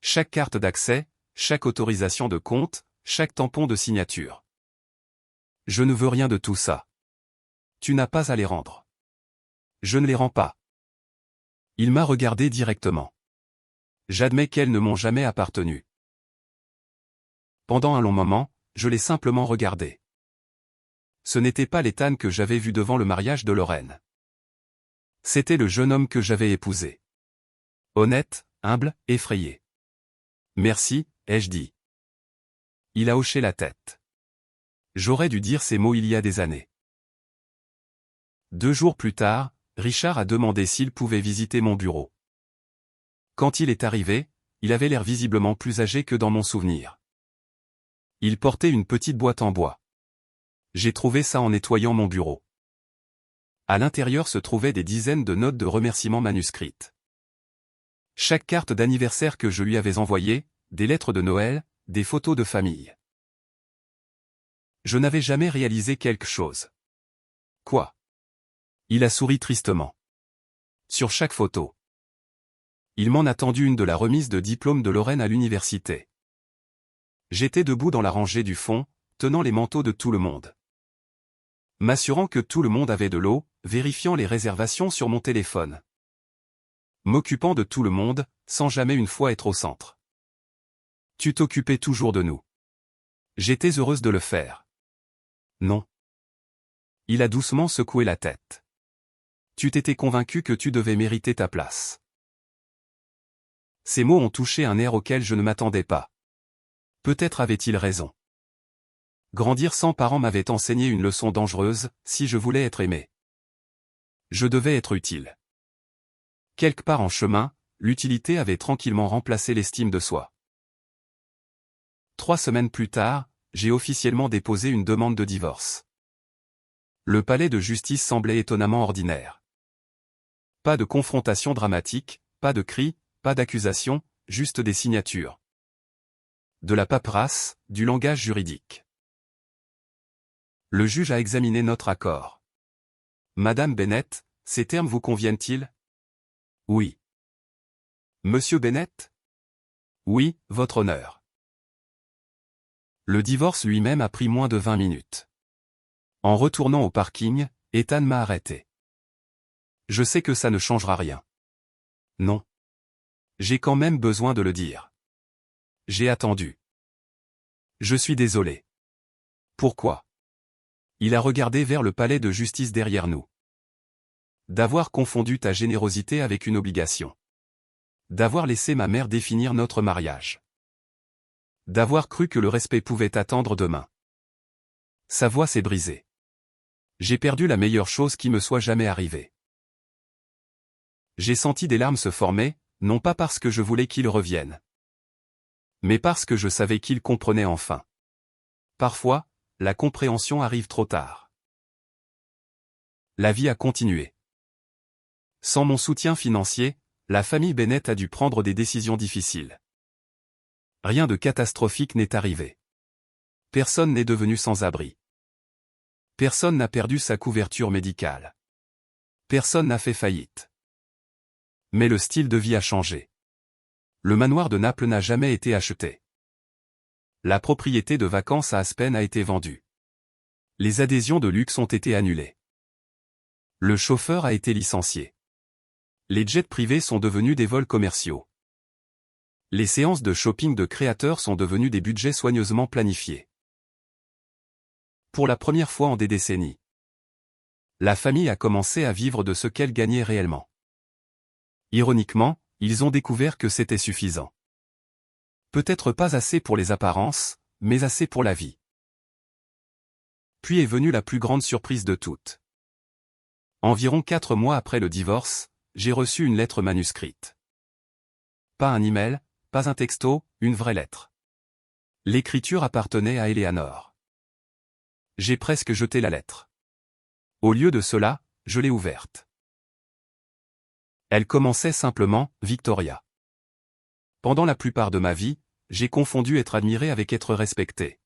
Chaque carte d'accès, chaque autorisation de compte, chaque tampon de signature. Je ne veux rien de tout ça. Tu n'as pas à les rendre. Je ne les rends pas. Il m'a regardé directement. J'admets qu'elles ne m'ont jamais appartenu. Pendant un long moment, je l'ai simplement regardé. Ce n'était pas l'Ethan que j'avais vu devant le mariage de Lorraine. C'était le jeune homme que j'avais épousé. Honnête, humble, effrayé. Merci, ai-je dit. Il a hoché la tête. J'aurais dû dire ces mots il y a des années. 2 jours plus tard, Richard a demandé s'il pouvait visiter mon bureau. Quand il est arrivé, il avait l'air visiblement plus âgé que dans mon souvenir. Il portait une petite boîte en bois. J'ai trouvé ça en nettoyant mon bureau. À l'intérieur se trouvaient des dizaines de notes de remerciements manuscrites. Chaque carte d'anniversaire que je lui avais envoyée, des lettres de Noël, des photos de famille. Je n'avais jamais réalisé quelque chose. Quoi? Il a souri tristement. Sur chaque photo. Il m'en a tendu une de la remise de diplôme de Lorraine à l'université. J'étais debout dans la rangée du fond, tenant les manteaux de tout le monde. M'assurant que tout le monde avait de l'eau, vérifiant les réservations sur mon téléphone. M'occupant de tout le monde, sans jamais une fois être au centre. Tu t'occupais toujours de nous. J'étais heureuse de le faire. Non. Il a doucement secoué la tête. Tu t'étais convaincu que tu devais mériter ta place. Ces mots ont touché un air auquel je ne m'attendais pas. Peut-être avait-il raison. Grandir sans parents m'avait enseigné une leçon dangereuse, si je voulais être aimé. Je devais être utile. Quelque part en chemin, l'utilité avait tranquillement remplacé l'estime de soi. 3 semaines plus tard, j'ai officiellement déposé une demande de divorce. Le palais de justice semblait étonnamment ordinaire. Pas de confrontation dramatique, pas de cris, pas d'accusation, juste des signatures. De la paperasse, du langage juridique. Le juge a examiné notre accord. Madame Bennett, ces termes vous conviennent-ils? Oui. Monsieur Bennett? Oui, votre honneur. Le divorce lui-même a pris moins de 20 minutes. En retournant au parking, Ethan m'a arrêté. Je sais que ça ne changera rien. Non. J'ai quand même besoin de le dire. J'ai attendu. Je suis désolé. Pourquoi? Il a regardé vers le palais de justice derrière nous. D'avoir confondu ta générosité avec une obligation. D'avoir laissé ma mère définir notre mariage. D'avoir cru que le respect pouvait attendre demain. Sa voix s'est brisée. J'ai perdu la meilleure chose qui me soit jamais arrivée. J'ai senti des larmes se former, non pas parce que je voulais qu'il revienne. Mais parce que je savais qu'il comprenait enfin. Parfois, la compréhension arrive trop tard. La vie a continué. Sans mon soutien financier, la famille Bennett a dû prendre des décisions difficiles. Rien de catastrophique n'est arrivé. Personne n'est devenu sans abri. Personne n'a perdu sa couverture médicale. Personne n'a fait faillite. Mais le style de vie a changé. Le manoir de Naples n'a jamais été acheté. La propriété de vacances à Aspen a été vendue. Les adhésions de luxe ont été annulées. Le chauffeur a été licencié. Les jets privés sont devenus des vols commerciaux. Les séances de shopping de créateurs sont devenues des budgets soigneusement planifiés. Pour la première fois en des décennies, la famille a commencé à vivre de ce qu'elle gagnait réellement. Ironiquement, ils ont découvert que c'était suffisant. Peut-être pas assez pour les apparences, mais assez pour la vie. Puis est venue la plus grande surprise de toutes. Environ 4 mois après le divorce, j'ai reçu une lettre manuscrite. Pas un email, pas un texto, une vraie lettre. L'écriture appartenait à Eleanor. J'ai presque jeté la lettre. Au lieu de cela, je l'ai ouverte. Elle commençait simplement, Victoria. Pendant la plupart de ma vie, j'ai confondu être admiré avec être respecté.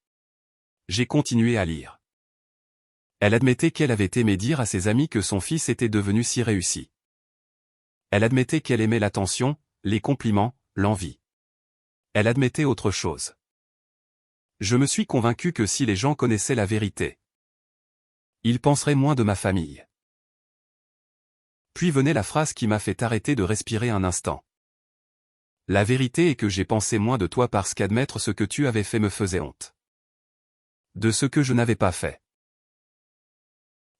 J'ai continué à lire. Elle admettait qu'elle avait aimé dire à ses amis que son fils était devenu si réussi. Elle admettait qu'elle aimait l'attention, les compliments, l'envie. Elle admettait autre chose. Je me suis convaincu que si les gens connaissaient la vérité, ils penseraient moins de ma famille. Puis venait la phrase qui m'a fait arrêter de respirer un instant. La vérité est que j'ai pensé moins de toi parce qu'admettre ce que tu avais fait me faisait honte. De ce que je n'avais pas fait.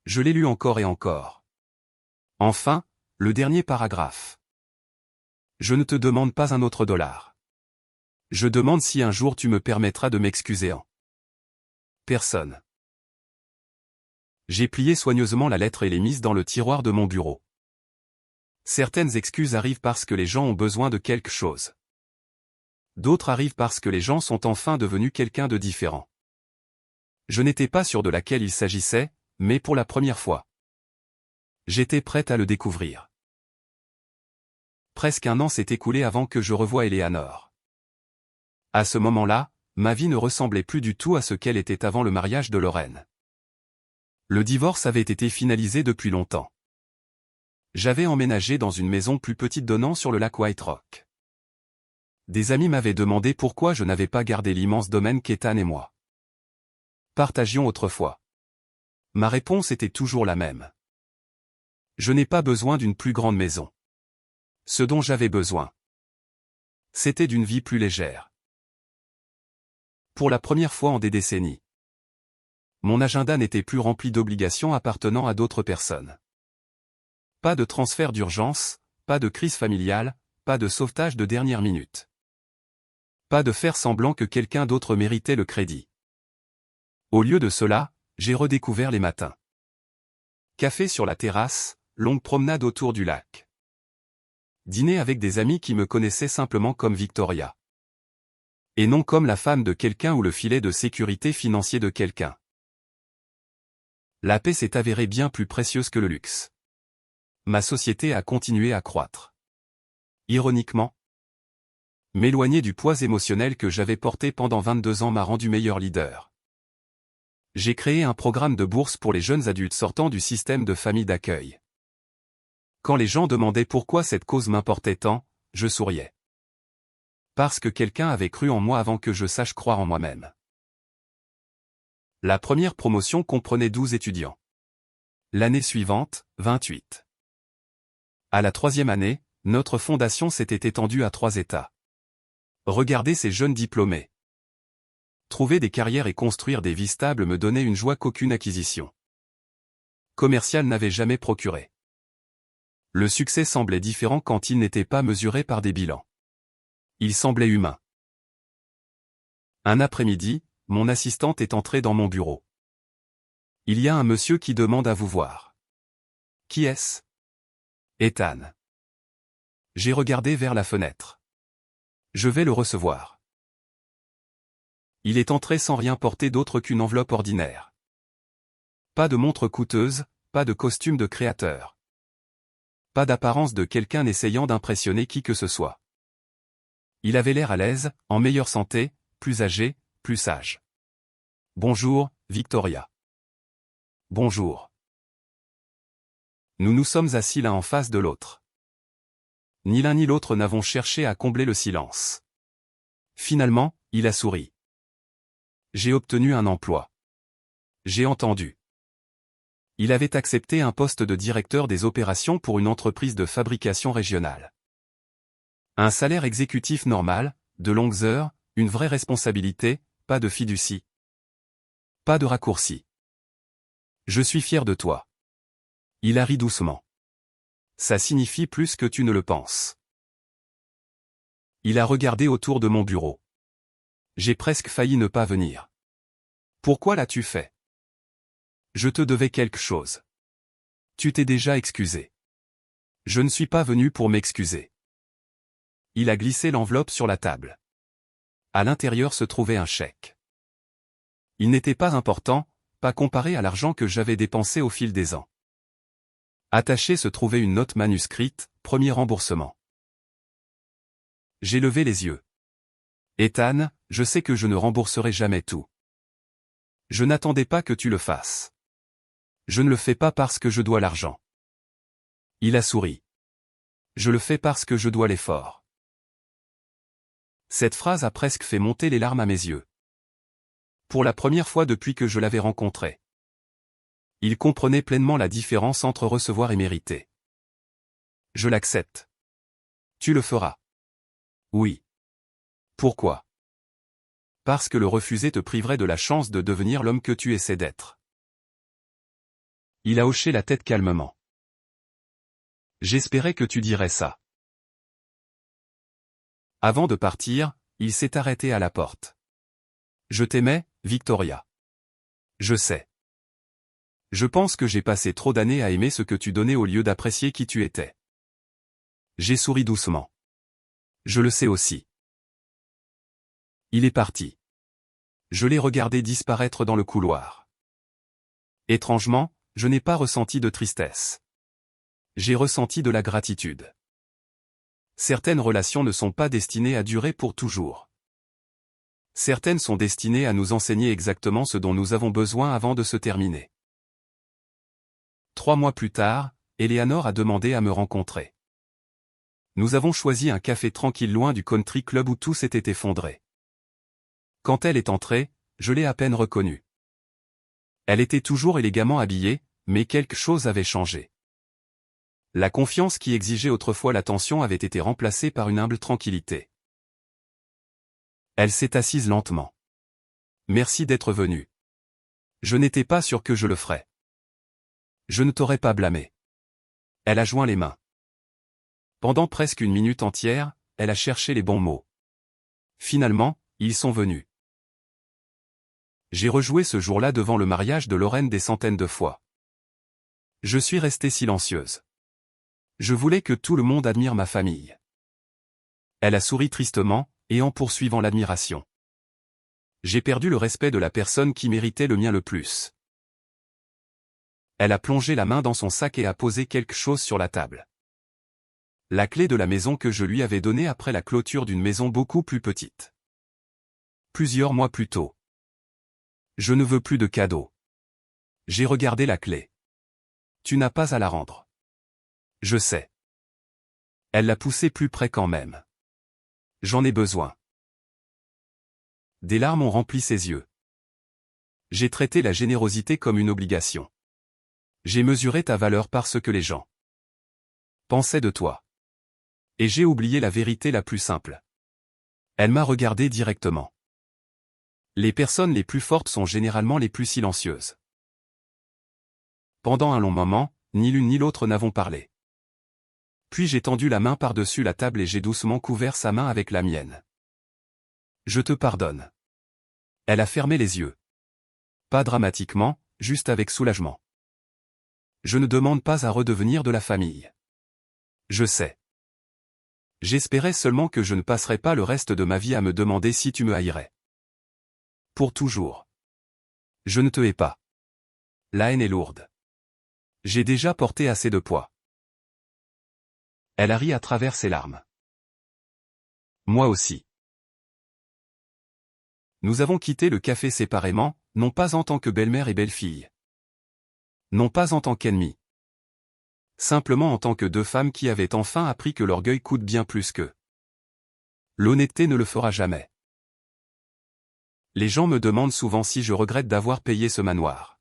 Je l'ai lu encore et encore. Enfin, le dernier paragraphe. Je ne te demande pas un autre dollar. Je demande si un jour tu me permettras de m'excuser en personne. J'ai plié soigneusement la lettre et l'ai mise dans le tiroir de mon bureau. Certaines excuses arrivent parce que les gens ont besoin de quelque chose. D'autres arrivent parce que les gens sont enfin devenus quelqu'un de différent. Je n'étais pas sûr de laquelle il s'agissait, mais pour la première fois. J'étais prête à le découvrir. Presque un an s'est écoulé avant que je revoie Eleanor. À ce moment-là, ma vie ne ressemblait plus du tout à ce qu'elle était avant le mariage de Lorraine. Le divorce avait été finalisé depuis longtemps. J'avais emménagé dans une maison plus petite donnant sur le lac White Rock. Des amis m'avaient demandé pourquoi je n'avais pas gardé l'immense domaine qu'Ethan et moi partagions autrefois. Ma réponse était toujours la même. Je n'ai pas besoin d'une plus grande maison. Ce dont j'avais besoin, c'était d'une vie plus légère. Pour la première fois en des décennies, mon agenda n'était plus rempli d'obligations appartenant à d'autres personnes. Pas de transfert d'urgence, pas de crise familiale, pas de sauvetage de dernière minute. Pas de faire semblant que quelqu'un d'autre méritait le crédit. Au lieu de cela, j'ai redécouvert les matins. Café sur la terrasse, longue promenade autour du lac. Dîner avec des amis qui me connaissaient simplement comme Victoria. Et non comme la femme de quelqu'un ou le filet de sécurité financier de quelqu'un. La paix s'est avérée bien plus précieuse que le luxe. Ma société a continué à croître. Ironiquement, m'éloigner du poids émotionnel que j'avais porté pendant 22 ans m'a rendu meilleur leader. J'ai créé un programme de bourse pour les jeunes adultes sortant du système de famille d'accueil. Quand les gens demandaient pourquoi cette cause m'importait tant, je souriais. Parce que quelqu'un avait cru en moi avant que je sache croire en moi-même. La première promotion comprenait 12 étudiants. L'année suivante, 28. À la troisième année, notre fondation s'était étendue à 3 États. Regardez ces jeunes diplômés. Trouver des carrières et construire des vies stables me donnait une joie qu'aucune acquisition commerciale n'avait jamais procuré. Le succès semblait différent quand il n'était pas mesuré par des bilans. Il semblait humain. Un après-midi, mon assistante est entrée dans mon bureau. Il y a un monsieur qui demande à vous voir. Qui est-ce? Ethan. J'ai regardé vers la fenêtre. Je vais le recevoir. Il est entré sans rien porter d'autre qu'une enveloppe ordinaire. Pas de montre coûteuse, pas de costume de créateur. Pas d'apparence de quelqu'un essayant d'impressionner qui que ce soit. Il avait l'air à l'aise, en meilleure santé, plus âgé, plus sage. Bonjour, Victoria. Bonjour. Nous nous sommes assis l'un en face de l'autre. Ni l'un ni l'autre n'avons cherché à combler le silence. Finalement, il a souri. J'ai obtenu un emploi. J'ai entendu. Il avait accepté un poste de directeur des opérations pour une entreprise de fabrication régionale. Un salaire exécutif normal, de longues heures, une vraie responsabilité, pas de fiducie. Pas de raccourci. Je suis fier de toi. Il a ri doucement. Ça signifie plus que tu ne le penses. Il a regardé autour de mon bureau. J'ai presque failli ne pas venir. Pourquoi l'as-tu fait? Je te devais quelque chose. Tu t'es déjà excusé. Je ne suis pas venu pour m'excuser. Il a glissé l'enveloppe sur la table. À l'intérieur se trouvait un chèque. Il n'était pas important, pas comparé à l'argent que j'avais dépensé au fil des ans. Attachée se trouvait une note manuscrite, premier remboursement. J'ai levé les yeux. Ethan, je sais que je ne rembourserai jamais tout. Je n'attendais pas que tu le fasses. Je ne le fais pas parce que je dois l'argent. Il a souri. Je le fais parce que je dois l'effort. Cette phrase a presque fait monter les larmes à mes yeux. Pour la première fois depuis que je l'avais rencontré. Il comprenait pleinement la différence entre recevoir et mériter. Je l'accepte. Tu le feras. Oui. Pourquoi? Parce que le refuser te priverait de la chance de devenir l'homme que tu essaies d'être. Il a hoché la tête calmement. J'espérais que tu dirais ça. Avant de partir, il s'est arrêté à la porte. Je t'aimais, Victoria. Je sais. Je pense que j'ai passé trop d'années à aimer ce que tu donnais au lieu d'apprécier qui tu étais. J'ai souri doucement. Je le sais aussi. Il est parti. Je l'ai regardé disparaître dans le couloir. Étrangement, je n'ai pas ressenti de tristesse. J'ai ressenti de la gratitude. Certaines relations ne sont pas destinées à durer pour toujours. Certaines sont destinées à nous enseigner exactement ce dont nous avons besoin avant de se terminer. 3 mois plus tard, Eleanor a demandé à me rencontrer. Nous avons choisi un café tranquille loin du country club où tout s'était effondré. Quand elle est entrée, je l'ai à peine reconnue. Elle était toujours élégamment habillée, mais quelque chose avait changé. La confiance qui exigeait autrefois l'attention avait été remplacée par une humble tranquillité. Elle s'est assise lentement. Merci d'être venue. Je n'étais pas sûr que je le ferais. Je ne t'aurais pas blâmé. Elle a joint les mains. Pendant presque une minute entière, elle a cherché les bons mots. Finalement, ils sont venus. J'ai rejoué ce jour-là devant le mariage de Lorraine des centaines de fois. Je suis restée silencieuse. Je voulais que tout le monde admire ma famille. Elle a souri tristement, et en poursuivant l'admiration. J'ai perdu le respect de la personne qui méritait le mien le plus. Elle a plongé la main dans son sac et a posé quelque chose sur la table. La clé de la maison que je lui avais donnée après la clôture d'une maison beaucoup plus petite. Plusieurs mois plus tôt. Je ne veux plus de cadeaux. J'ai regardé la clé. Tu n'as pas à la rendre. Je sais. Elle l'a poussé plus près quand même. J'en ai besoin. Des larmes ont rempli ses yeux. J'ai traité la générosité comme une obligation. J'ai mesuré ta valeur par ce que les gens pensaient de toi. Et j'ai oublié la vérité la plus simple. Elle m'a regardé directement. Les personnes les plus fortes sont généralement les plus silencieuses. Pendant un long moment, ni l'une ni l'autre n'avons parlé. Puis j'ai tendu la main par-dessus la table et j'ai doucement couvert sa main avec la mienne. Je te pardonne. Elle a fermé les yeux. Pas dramatiquement, juste avec soulagement. Je ne demande pas à redevenir de la famille. Je sais. J'espérais seulement que je ne passerais pas le reste de ma vie à me demander si tu me haïrais. Pour toujours. Je ne te hais pas. La haine est lourde. J'ai déjà porté assez de poids. Elle a ri à travers ses larmes. Moi aussi. Nous avons quitté le café séparément, non pas en tant que belle-mère et belle-fille. Non pas en tant qu'ennemies. Simplement en tant que deux femmes qui avaient enfin appris que l'orgueil coûte bien plus que l'honnêteté ne le fera jamais. Les gens me demandent souvent si je regrette d'avoir payé ce manoir.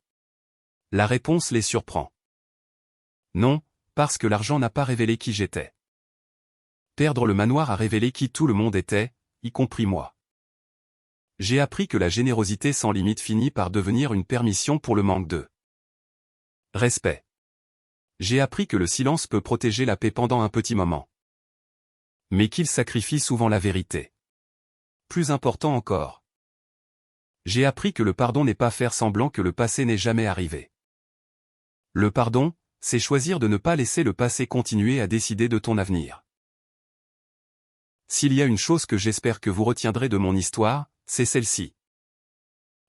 La réponse les surprend. Non, parce que l'argent n'a pas révélé qui j'étais. Perdre le manoir a révélé qui tout le monde était, y compris moi. J'ai appris que la générosité sans limite finit par devenir une permission pour le manque de respect. J'ai appris que le silence peut protéger la paix pendant un petit moment. Mais qu'il sacrifie souvent la vérité. Plus important encore. J'ai appris que le pardon n'est pas faire semblant que le passé n'est jamais arrivé. Le pardon, c'est choisir de ne pas laisser le passé continuer à décider de ton avenir. S'il y a une chose que j'espère que vous retiendrez de mon histoire, c'est celle-ci.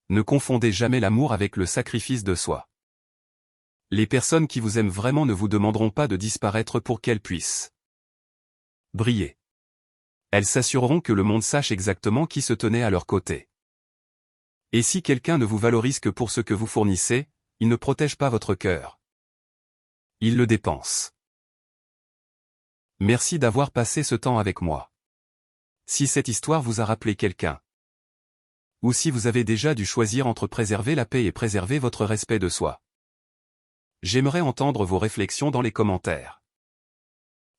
Ne confondez jamais l'amour avec le sacrifice de soi. Les personnes qui vous aiment vraiment ne vous demanderont pas de disparaître pour qu'elles puissent briller. Elles s'assureront que le monde sache exactement qui se tenait à leur côté. Et si quelqu'un ne vous valorise que pour ce que vous fournissez, il ne protège pas votre cœur. Il le dépense. Merci d'avoir passé ce temps avec moi. Si cette histoire vous a rappelé quelqu'un, ou si vous avez déjà dû choisir entre préserver la paix et préserver votre respect de soi, j'aimerais entendre vos réflexions dans les commentaires.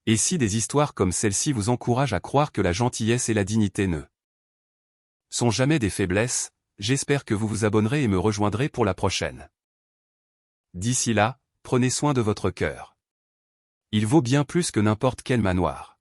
Et si des histoires comme celle-ci vous encouragent à croire que la gentillesse et la dignité ne sont jamais des faiblesses, j'espère que vous vous abonnerez et me rejoindrez pour la prochaine. D'ici là, prenez soin de votre cœur. Il vaut bien plus que n'importe quel manoir.